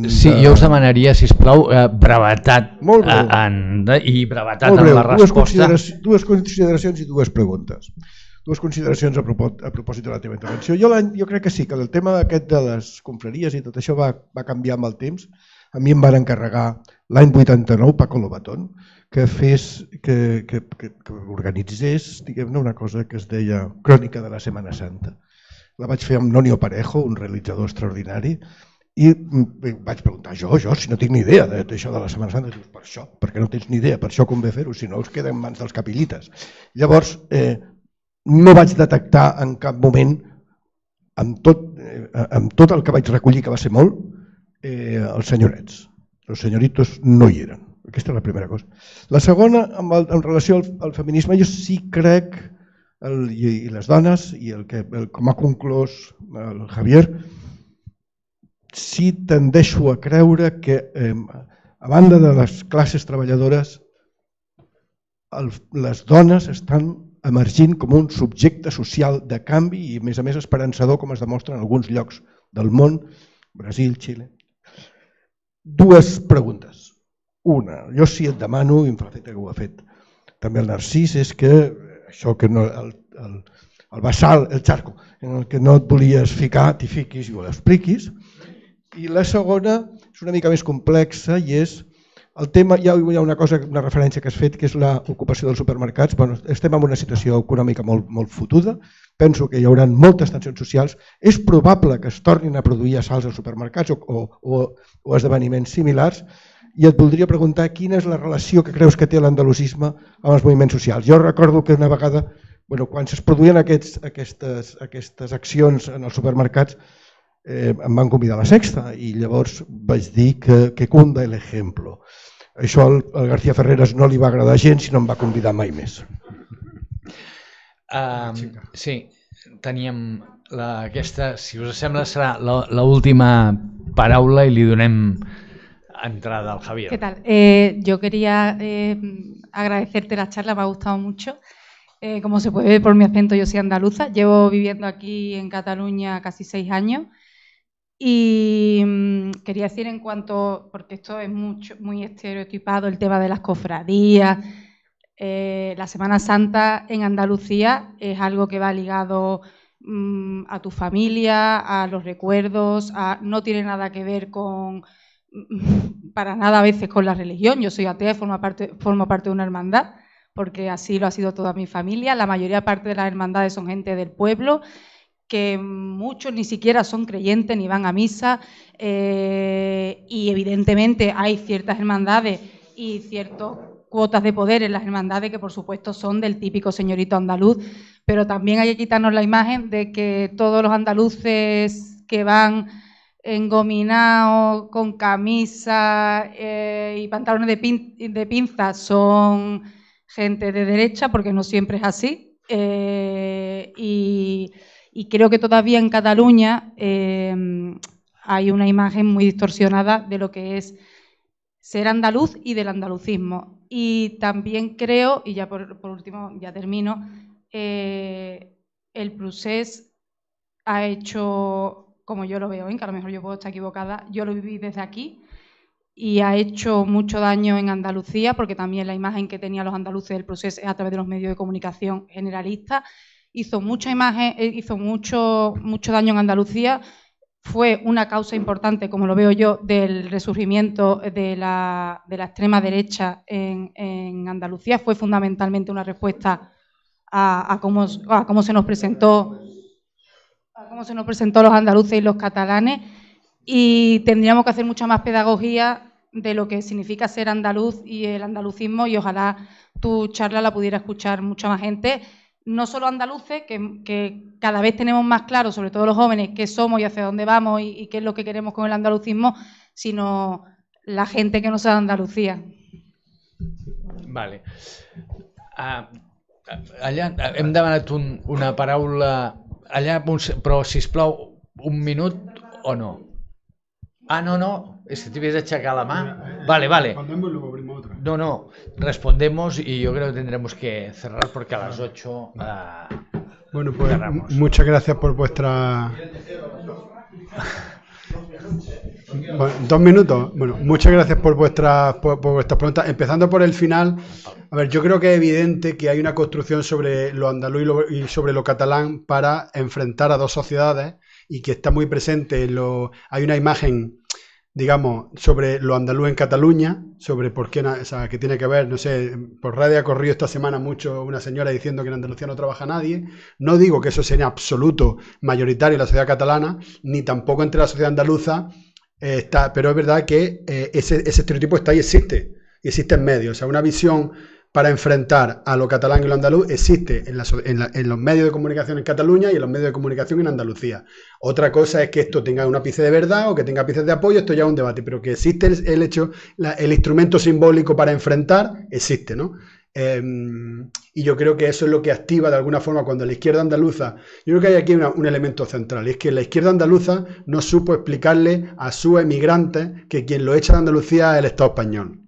Speaker 1: Sí, jo us demanaria, sisplau, brevetat i brevetat en la resposta.
Speaker 5: Dues consideracions i dues preguntes. Dues consideracions a propòsit de la teva intervenció. Jo crec que sí, que el tema aquest de les confraries i tot això va canviar amb el temps. A mi em van encarregar l'any 89, Paco Lobatón, que organitzés, diguem-ne, una cosa que es deia Crònica de la Setmana Santa. La vaig fer amb Nonio Parejo, un realitzador extraordinari, i vaig preguntar, jo, si no tinc ni idea d'això de la Setmana Santa, dius, per això, perquè no tens ni idea, per això convé fer-ho, si no us queda en mans dels capillites. Llavors, no vaig detectar en cap moment, amb tot el que vaig recollir, que va ser molt, els senyorets. Els senyoritos no hi eren. Aquesta és la primera cosa. La segona, en relació al feminisme, jo sí crec, i les dones, i com ha conclòs el Javier, sí tendeixo a creure que, a banda de les classes treballadores, les dones estan emergint com un subjecte social de canvi i, a més, esperançador, com es demostra en alguns llocs del món, Brasil, Xile. Dues preguntes. Una, jo sí et demano, i em fa l'efecte que ho ha fet també el Narcís, és que això que no, el bassal, el charco, en el que no et volies ficar, t'hi fiquis i ho expliquis. I la segona és una mica més complexa i és el tema, hi ha una cosa, una referència que has fet, que és l'ocupació dels supermercats. Bueno, estem en una situació econòmica molt fotuda, penso que hi haurà moltes tensions socials, és probable que es tornin a produir assalts als supermercats o esdeveniments similars, i et voldria preguntar quina és la relació que creus que té l'andalusisme amb els moviments socials. Jo recordo que una vegada, quan es produïen aquestes accions en els supermercats, em van convidar a la Sexta i llavors vaig dir que cunda l'ejemplo. Això al García Ferreras no li va agradar gens i no em va convidar mai més.
Speaker 1: Sí, teníem aquesta, si us sembla, serà l'última paraula i li donem entrada al Javier.
Speaker 6: ¿Qué tal? Yo quería agradecerte la charla, me ha gustado mucho. Como se puede ver por mi acento, yo soy andaluza, llevo viviendo aquí en Cataluña casi 6 años y quería decir en cuanto, porque esto es muy estereotipado, el tema de las cofradías. La Semana Santa en Andalucía es algo que va ligado a tu familia, a los recuerdos, no tiene nada que ver para nada a veces con la religión. Yo soy atea y formo parte de una hermandad, porque así lo ha sido toda mi familia. La mayoría parte de las hermandades son gente del pueblo, que muchos ni siquiera son creyentes ni van a misa, y evidentemente hay ciertas hermandades y ciertas cuotas de poder en las hermandades que por supuesto son del típico señorito andaluz, pero también hay que quitarnos la imagen de que todos los andaluces que van engominados, con camisa y pantalones de pinza son gente de derecha, porque no siempre es así. Y creo que todavía en Cataluña hay una imagen muy distorsionada de lo que es ser andaluz y del andalucismo. Y también creo, y ya por último, ya termino, el procés ha hecho, como yo lo veo, que a lo mejor yo puedo estar equivocada, yo lo viví desde aquí y ha hecho mucho daño en Andalucía, porque también la imagen que tenían los andaluces del proceso es a través de los medios de comunicación generalistas. Hizo mucho daño en Andalucía, fue una causa importante, como lo veo yo, del resurgimiento de la extrema derecha en Andalucía. Fue fundamentalmente una respuesta a cómo se nos presentó los andaluces y los catalanes, y tendríamos que hacer mucha más pedagogía de lo que significa ser andaluz y el andalucismo, y ojalá tu charla la pudiera escuchar mucha más gente, no solo andaluces, que cada vez tenemos más claro, sobre todo los jóvenes, qué somos y hacia dónde vamos y qué es lo que queremos con el andalucismo, sino la gente que no sea de Andalucía.
Speaker 1: Vale. Allà hem demanat una paraula, allà, però sisplau, un minut o no? No, es que te ibas a aixecar la mà. Vale.
Speaker 2: Respondemos y luego abrimos otra.
Speaker 1: No, respondemos y yo creo que tendremos que cerrar porque a las 8
Speaker 2: bueno, pues
Speaker 1: cerramos.
Speaker 2: Muchas gracias por vuestra... Bueno, 2 minutos. Bueno, muchas gracias por vuestras preguntas. Empezando por el final, a ver, yo creo que es evidente que hay una construcción sobre lo andaluz y sobre lo catalán para enfrentar a dos sociedades, y que está muy presente hay una imagen, digamos, sobre lo andaluz en Cataluña, sobre por qué, o sea, que tiene que ver, no sé, por radio ha corrido esta semana mucho una señora diciendo que en Andalucía no trabaja nadie. No digo que eso sea en absoluto mayoritario en la sociedad catalana, ni tampoco entre la sociedad andaluza, pero es verdad que ese estereotipo está ahí, existe en medio. O sea, una visión para enfrentar a lo catalán y lo andaluz existe en los medios de comunicación en Cataluña y en los medios de comunicación en Andalucía. Otra cosa es que esto tenga un ápice de verdad o que tenga ápices de apoyo, esto ya es un debate, pero que existe el instrumento simbólico para enfrentar, existe, ¿no? Y yo creo que eso es lo que activa de alguna forma cuando la izquierda andaluza, yo creo que hay aquí un elemento central, y es que la izquierda andaluza no supo explicarle a sus emigrantes que quien lo echa de Andalucía es el Estado español.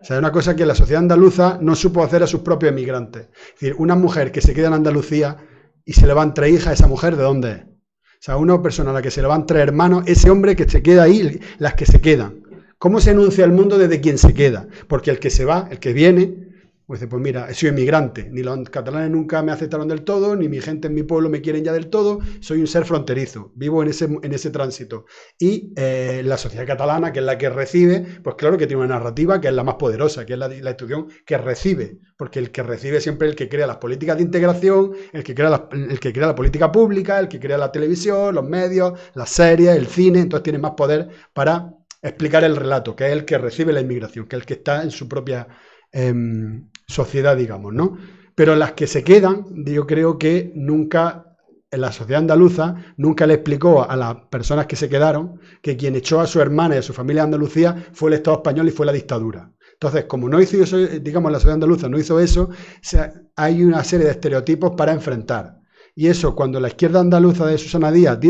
Speaker 2: O sea, es una cosa que la sociedad andaluza no supo hacer a sus propios emigrantes. Es decir, una mujer que se queda en Andalucía y se le van 3 hijas, ¿esa mujer de dónde es? O sea, una persona a la que se le van 3 hermanos, ese hombre que se queda ahí, las que se quedan. ¿Cómo se enuncia el mundo desde quien se queda? Porque el que se va, el que viene, pues dice, pues mira, he sido inmigrante, ni los catalanes nunca me aceptaron del todo, ni mi gente en mi pueblo me quieren ya del todo, soy un ser fronterizo, vivo en ese tránsito. Y la sociedad catalana, que es la que recibe, pues claro que tiene una narrativa que es la más poderosa, que es la institución que recibe, porque el que recibe siempre es el que crea las políticas de integración, el que crea la política pública, el que crea la televisión, los medios, las series, el cine, entonces tiene más poder para explicar el relato, que es el que recibe la inmigración, que es el que está en su propia sociedad, digamos, ¿no? Pero las que se quedan, yo creo que nunca, en la sociedad andaluza, nunca le explicó a las personas que se quedaron que quien echó a su hermana y a su familia de Andalucía fue el Estado español y fue la dictadura. Entonces, como no hizo eso, digamos, la sociedad andaluza no hizo eso, o sea, hay una serie de estereotipos para enfrentar. Y eso, cuando la izquierda andaluza de Susana Díaz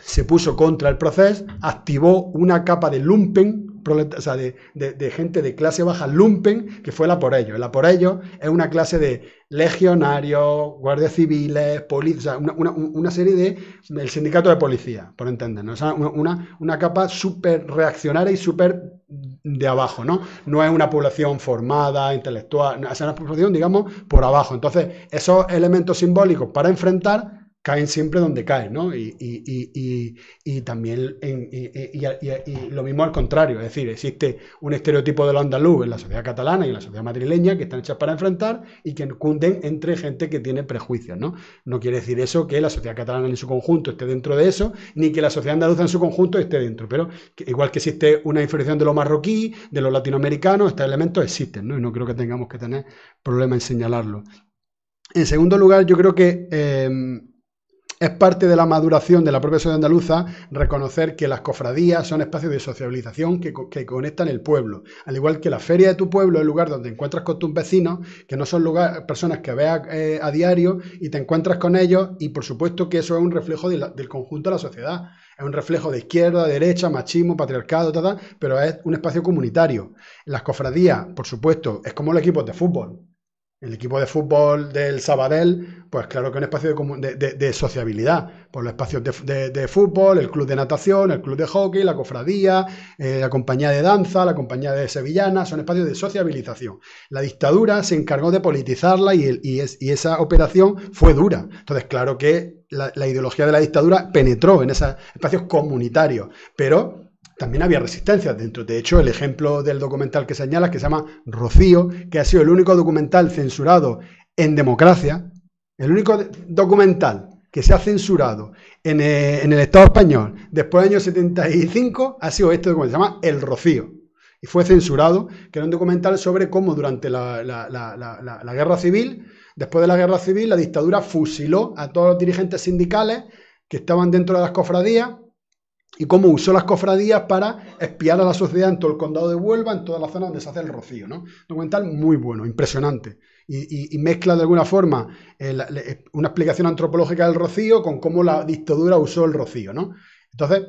Speaker 2: se puso contra el proceso, activó una capa de lumpen, o sea, de gente de clase baja lumpen, que fue la por ellos. La por ellos es una clase de legionarios, guardias civiles, policías, o sea, una serie del sindicato de policía, por entendernos. O sea, una capa súper reaccionaria y súper de abajo, ¿no? No es una población formada, intelectual, es una población, digamos, por abajo. Entonces, esos elementos simbólicos para enfrentar caen siempre donde caen, ¿no? Y también lo mismo al contrario, es decir, existe un estereotipo de lo andaluz en la sociedad catalana y en la sociedad madrileña que están hechas para enfrentar y que cunden entre gente que tiene prejuicios, ¿no? No quiere decir eso que la sociedad catalana en su conjunto esté dentro de eso, ni que la sociedad andaluza en su conjunto esté dentro, pero igual que existe una influencia de lo marroquí, de los latinoamericanos, estos elementos existen, ¿no? Y no creo que tengamos que tener problema en señalarlo. En segundo lugar, yo creo que es parte de la maduración de la propia sociedad andaluza reconocer que las cofradías son espacios de sociabilización que conectan el pueblo. Al igual que la feria de tu pueblo es el lugar donde encuentras con tus vecinos, que no son personas que veas a diario y te encuentras con ellos, y por supuesto que eso es un reflejo del conjunto de la sociedad. Es un reflejo de izquierda, derecha, machismo, patriarcado, pero es un espacio comunitario. Las cofradías, por supuesto, es como los equipos de fútbol. El equipo de fútbol del Sabadell, pues claro que es un espacio de sociabilidad, por los espacios de fútbol, el club de natación, el club de hockey, la cofradía, la compañía de danza, la compañía de sevillanas, son espacios de sociabilización. La dictadura se encargó de politizarla y esa operación fue dura. Entonces, claro que la ideología de la dictadura penetró en esos espacios comunitarios, pero también había resistencias dentro. De hecho, el ejemplo del documental que señalas, que se llama Rocío, que ha sido el único documental censurado en democracia, el único documental que se ha censurado en el Estado español después del año 75, ha sido este documental, se llama El Rocío. Y fue censurado, que era un documental sobre cómo durante la guerra civil, después de la guerra civil, la dictadura fusiló a todos los dirigentes sindicales que estaban dentro de las cofradías, y cómo usó las cofradías para espiar a la sociedad en todo el condado de Huelva, en toda la zona donde se hace el Rocío, ¿no? Un documental muy bueno, impresionante. Y mezcla de alguna forma una explicación antropológica del Rocío con cómo la dictadura usó el Rocío, ¿no? Entonces,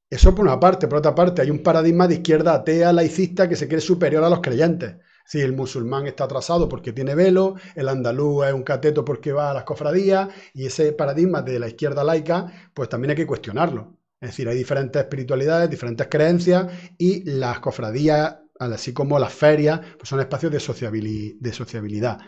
Speaker 2: eso por una parte. Por otra parte, hay un paradigma de izquierda atea, laicista, que se cree superior a los creyentes. Sí, el musulmán está atrasado porque tiene velo, el andaluz es un cateto porque va a las cofradías, y ese paradigma de la izquierda laica, pues también hay que cuestionarlo. Es decir, hay diferentes espiritualidades, diferentes creencias, y las cofradías, así como las ferias, pues son espacios de sociabilidad.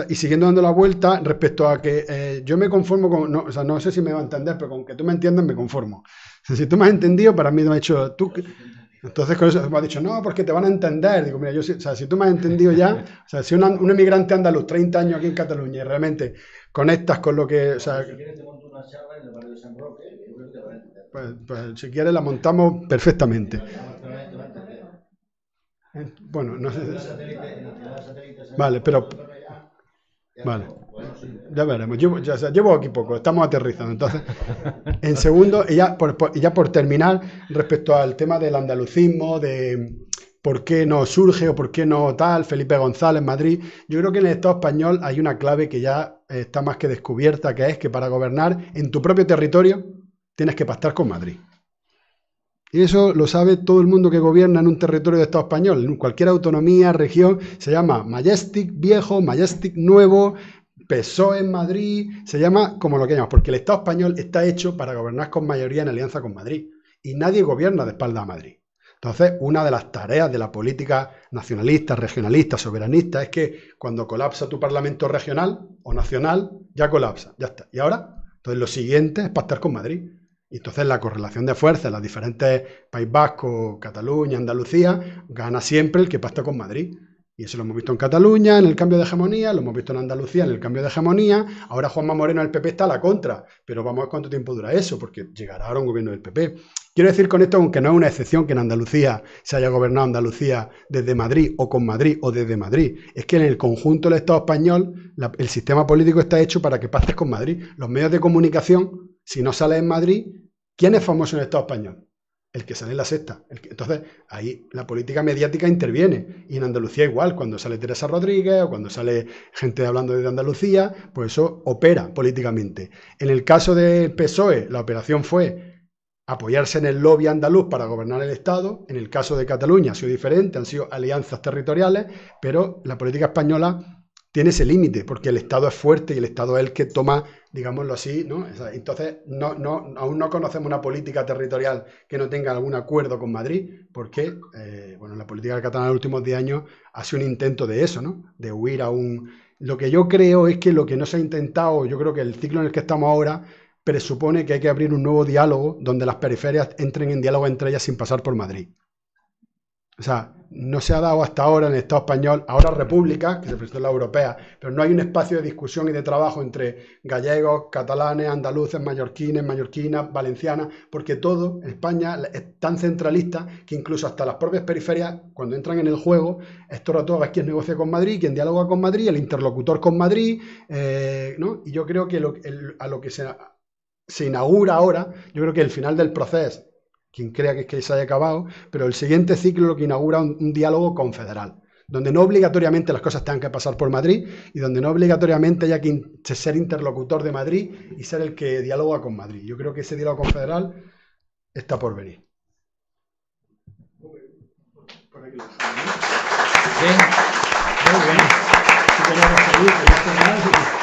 Speaker 2: Y siguiendo dando la vuelta, respecto a que yo me conformo con, no, o sea, no sé si me va a entender, pero con que tú me entiendas me conformo. O sea, si tú me has entendido, para mí me ha hecho tú. Entonces con eso me ha dicho, no, porque te van a entender. Digo, mira, o sea, si tú me has entendido ya, o sea, si un emigrante andaluz, 30 años aquí en Cataluña, y realmente conectas con lo que, o sea, si quieres te monto una charla en el barrio de San Roque, yo creo que te van a entender. Pues si quieres la montamos perfectamente. Bueno, no sé. Vale, pero vale, ya veremos. Llevo aquí poco, estamos aterrizando. Entonces, en segundo, y ya por terminar, respecto al tema del andalucismo, de por qué no surge o por qué no tal, Felipe González, Madrid, yo creo que en el Estado español hay una clave que ya está más que descubierta, que es que para gobernar en tu propio territorio tienes que pactar con Madrid. Y eso lo sabe todo el mundo que gobierna en un territorio de Estado español. En cualquier autonomía, región, se llama Majestic viejo, Majestic nuevo, PSOE en Madrid, se llama como lo que llamamos, porque el Estado español está hecho para gobernar con mayoría en alianza con Madrid. Y nadie gobierna de espalda a Madrid. Entonces, una de las tareas de la política nacionalista, regionalista, soberanista, es que cuando colapsa tu parlamento regional o nacional, ya colapsa, ya está. ¿Y ahora? Entonces, lo siguiente es pactar con Madrid. Y entonces la correlación de fuerzas en los diferentes País Vasco, Cataluña, Andalucía, gana siempre el que pacta con Madrid. Y eso lo hemos visto en Cataluña, en el cambio de hegemonía, lo hemos visto en Andalucía, en el cambio de hegemonía. Ahora Juanma Moreno del PP está a la contra, pero vamos a ver cuánto tiempo dura eso, porque llegará ahora un gobierno del PP. Quiero decir con esto, aunque no es una excepción que en Andalucía se haya gobernado Andalucía desde Madrid o con Madrid o desde Madrid, es que en el conjunto del Estado español el sistema político está hecho para que pactes con Madrid. Los medios de comunicación, si no sales en Madrid, ¿quién es famoso en el Estado español? El que sale en La Sexta. Entonces, ahí la política mediática interviene. Y en Andalucía igual, cuando sale Teresa Rodríguez o cuando sale gente hablando desde Andalucía, pues eso opera políticamente. En el caso del PSOE, la operación fue apoyarse en el lobby andaluz para gobernar el Estado. En el caso de Cataluña ha sido diferente, han sido alianzas territoriales, pero la política española tiene ese límite, porque el Estado es fuerte y el Estado es el que toma, digámoslo así, ¿no? Entonces, aún no conocemos una política territorial que no tenga algún acuerdo con Madrid, porque bueno, la política catalana en los últimos 10 años ha sido un intento de eso, ¿no? De huir a un... Lo que yo creo es que lo que no se ha intentado, yo creo que el ciclo en el que estamos ahora presupone que hay que abrir un nuevo diálogo donde las periferias entren en diálogo entre ellas sin pasar por Madrid. O sea, no se ha dado hasta ahora en el Estado español, ahora República, que se presentó en la europea, pero no hay un espacio de discusión y de trabajo entre gallegos, catalanes, andaluces, mallorquinas, valencianas, porque todo en España es tan centralista que incluso hasta las propias periferias, cuando entran en el juego, esto todo es quien negocia con Madrid, quien dialoga con Madrid, el interlocutor con Madrid, ¿no? Y yo creo que a lo que se inaugura ahora, yo creo que el final del proceso, quien crea que se haya acabado, pero el siguiente ciclo lo que inaugura un diálogo confederal, donde no obligatoriamente las cosas tengan que pasar por Madrid y donde no obligatoriamente haya que ser interlocutor de Madrid y ser el que dialoga con Madrid. Yo creo que ese diálogo confederal está por venir. Por aquí lo dejamos, ¿no? Sí, muy bien. Si queremos seguir,